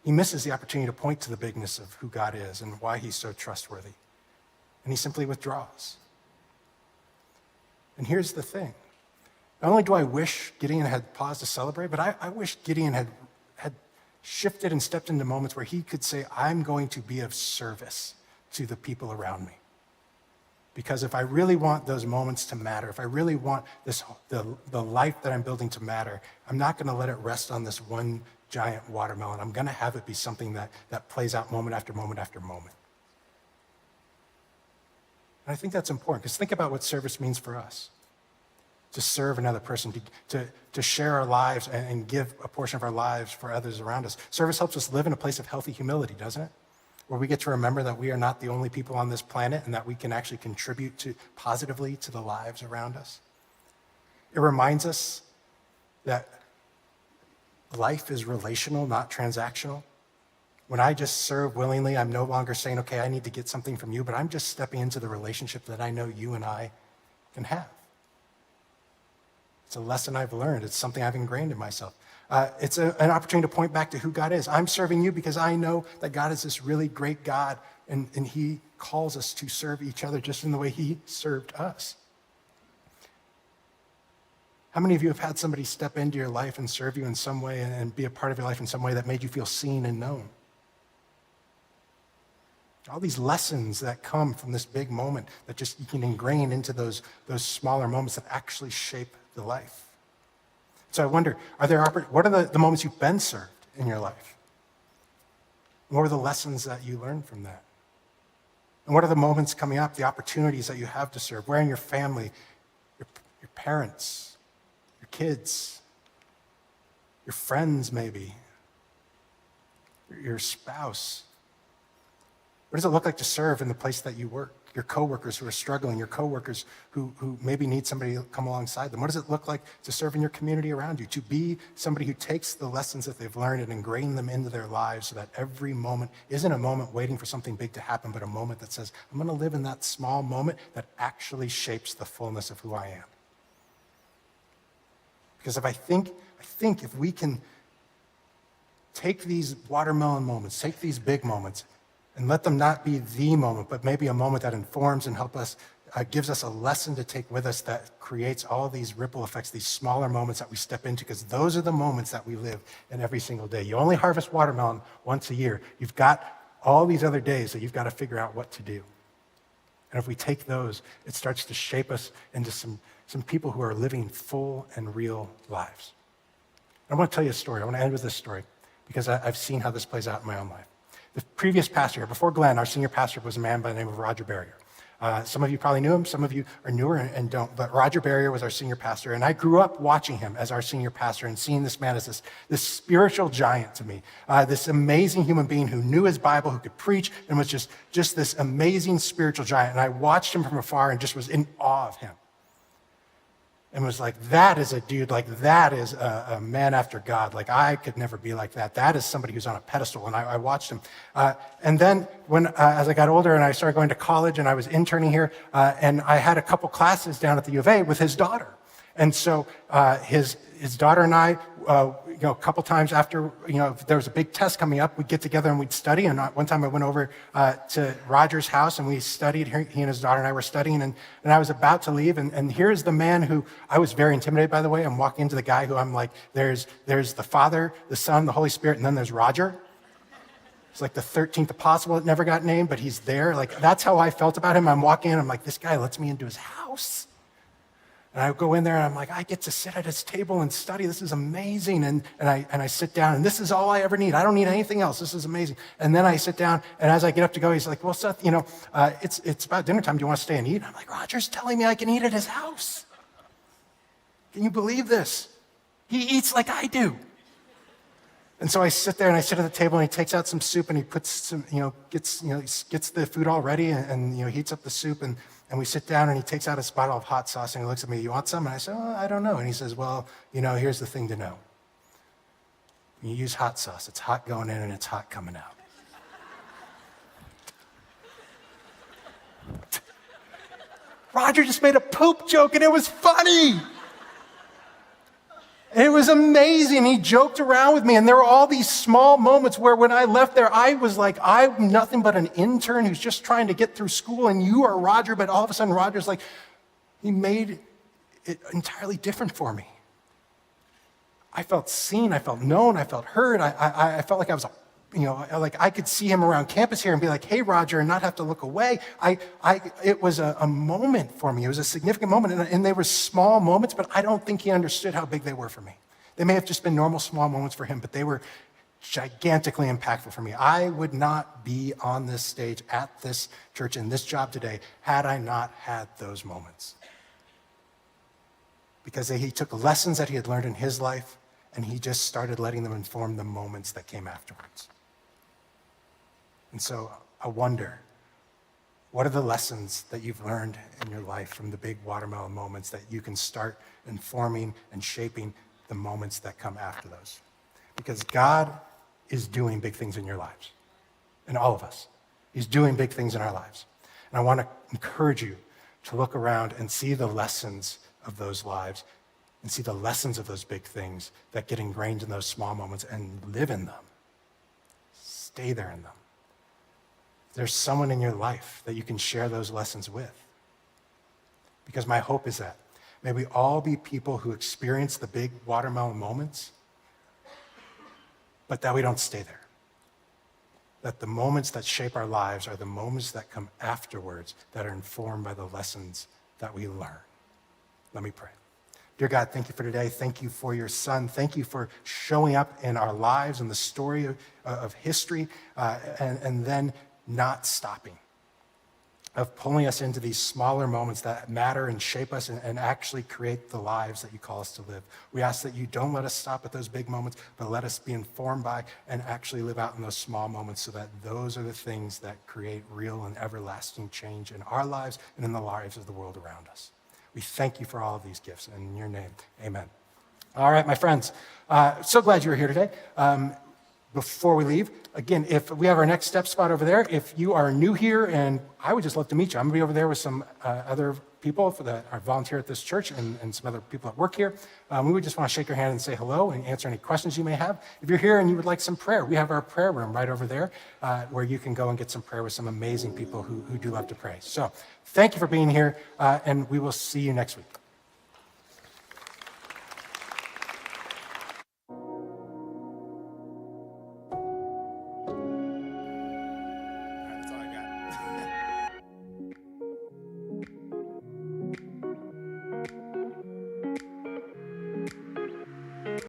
Speaker 6: He misses the opportunity to point to the bigness of who God is and why he's so trustworthy. And he simply withdraws. And here's the thing. Not only do I wish Gideon had paused to celebrate, but I wish Gideon had shifted and stepped into moments where he could say, I'm going to be of service to the people around me. Because if I really want those moments to matter, if I really want the life that I'm building to matter, I'm not going to let it rest on this one giant watermelon. I'm going to have it be something that plays out moment after moment after moment. And I think that's important, because think about what service means for us. To serve another person, to share our lives and give a portion of our lives for others around us. Service helps us live in a place of healthy humility, doesn't it? Where we get to remember that we are not the only people on this planet and that we can actually contribute positively to the lives around us. It reminds us that life is relational, not transactional. When I just serve willingly, I'm no longer saying, okay, I need to get something from you, but I'm just stepping into the relationship that I know you and I can have. It's a lesson I've learned. It's something I've ingrained in myself. It's an opportunity to point back to who God is. I'm serving you because I know that God is this really great God, and he calls us to serve each other just in the way he served us. How many of you have had somebody step into your life and serve you in some way and be a part of your life in some way that made you feel seen and known? All these lessons that come from this big moment that just you can ingrain into those smaller moments that actually shape the life. So I wonder, what are the moments you've been served in your life? What are the lessons that you learned from that? And what are the moments coming up, the opportunities that you have to serve? Where in your family, your parents, your kids, your friends maybe, your spouse? What does it look like to serve in the place that you work? Your coworkers who are struggling, your coworkers who maybe need somebody to come alongside them. What does it look like to serve in your community around you? To be somebody who takes the lessons that they've learned and ingrain them into their lives so that every moment isn't a moment waiting for something big to happen, but a moment that says, I'm going to live in that small moment that actually shapes the fullness of who I am. Because I think if we can take these watermelon moments, take these big moments, and let them not be the moment, but maybe a moment that informs and gives us a lesson to take with us that creates all these ripple effects, these smaller moments that we step into, because those are the moments that we live in every single day. You only harvest watermelon once a year. You've got all these other days that you've got to figure out what to do. And if we take those, it starts to shape us into some people who are living full and real lives. I want to tell you a story. I want to end with this story, because I've seen how this plays out in my own life. The previous pastor here, before Glenn, our senior pastor, was a man by the name of Roger Barrier. Some of you probably knew him, some of you are newer and don't, but Roger Barrier was our senior pastor, and I grew up watching him as our senior pastor and seeing this man as this spiritual giant to me, this amazing human being who knew his Bible, who could preach, and was just this amazing spiritual giant. And I watched him from afar and just was in awe of him. And was like, that is a dude, like that is a man after God. Like I could never be like that. That is somebody who's on a pedestal. And I watched him. And then as I got older and I started going to college and I was interning here, and I had a couple classes down at the U of A with his daughter. And so his daughter and I, a couple times after, if there was a big test coming up, we'd get together and we'd study. And one time I went over to Roger's house and we studied. He and his daughter and I were studying, and I was about to leave. And here's the man who I was very intimidated, by the way. I'm walking into the guy who I'm like, there's the Father, the Son, the Holy Spirit, and then there's Roger. It's like the 13th apostle that never got named, but he's there. Like that's how I felt about him. I'm walking in, I'm like, this guy lets me into his house. And I go in there and I'm like, I get to sit at his table and study. This is amazing. And I sit down, and this is all I ever need. I don't need anything else. This is amazing. And then I sit down, and as I get up to go, he's like, well, Seth, it's about dinner time. Do you want to stay and eat? And I'm like, Roger's telling me I can eat at his house. Can you believe this? He eats like I do. And so I sit there and I sit at the table, and he takes out some soup and he puts some, gets the food all ready and heats up the soup, and we sit down and he takes out his bottle of hot sauce and he looks at me, you want some? And I say, oh, I don't know. And he says, well, here's the thing to know. When you use hot sauce, it's hot going in and it's hot coming out. Roger just made a poop joke and it was funny. It was amazing. He joked around with me, and there were all these small moments where when I left there, I was like, I'm nothing but an intern who's just trying to get through school, and you are Roger, but all of a sudden Roger's like, he made it entirely different for me. I felt seen, I felt known, I felt heard. I felt like I was like I could see him around campus here and be like, hey, Roger, and not have to look away. It was a moment for me. It was a significant moment. And they were small moments, but I don't think he understood how big they were for me. They may have just been normal small moments for him, but they were gigantically impactful for me. I would not be on this stage at this church in this job today had I not had those moments. Because he took lessons that he had learned in his life, and he just started letting them inform the moments that came afterwards. And so I wonder, what are the lessons that you've learned in your life from the big watermelon moments that you can start informing and shaping the moments that come after those? Because God is doing big things in your lives, in all of us. He's doing big things in our lives. And I want to encourage you to look around and see the lessons of those lives and see the lessons of those big things that get ingrained in those small moments and live in them. Stay there in them. There's someone in your life that you can share those lessons with. Because my hope is that may we all be people who experience the big watermelon moments, but that we don't stay there. That the moments that shape our lives are the moments that come afterwards that are informed by the lessons that we learn. Let me pray. Dear God, thank you for today. Thank you for your son. Thank you for showing up in our lives and the story of history, and then not stopping, of pulling us into these smaller moments that matter and shape us and actually create the lives that you call us to live. We ask that you don't let us stop at those big moments, but let us be informed by and actually live out in those small moments so that those are the things that create real and everlasting change in our lives and in the lives of the world around us. We thank you for all of these gifts. In your name, amen. All right, my friends, so glad you were here today. Before we leave, again, if we have our next step spot over there, if you are new here, and I would just love to meet you. I'm going to be over there with some other people that are volunteer at this church and some other people that work here. We would just want to shake your hand and say hello and answer any questions you may have. If you're here and you would like some prayer, we have our prayer room right over there where you can go and get some prayer with some amazing people who do love to pray. So thank you for being here, and we will see you next week.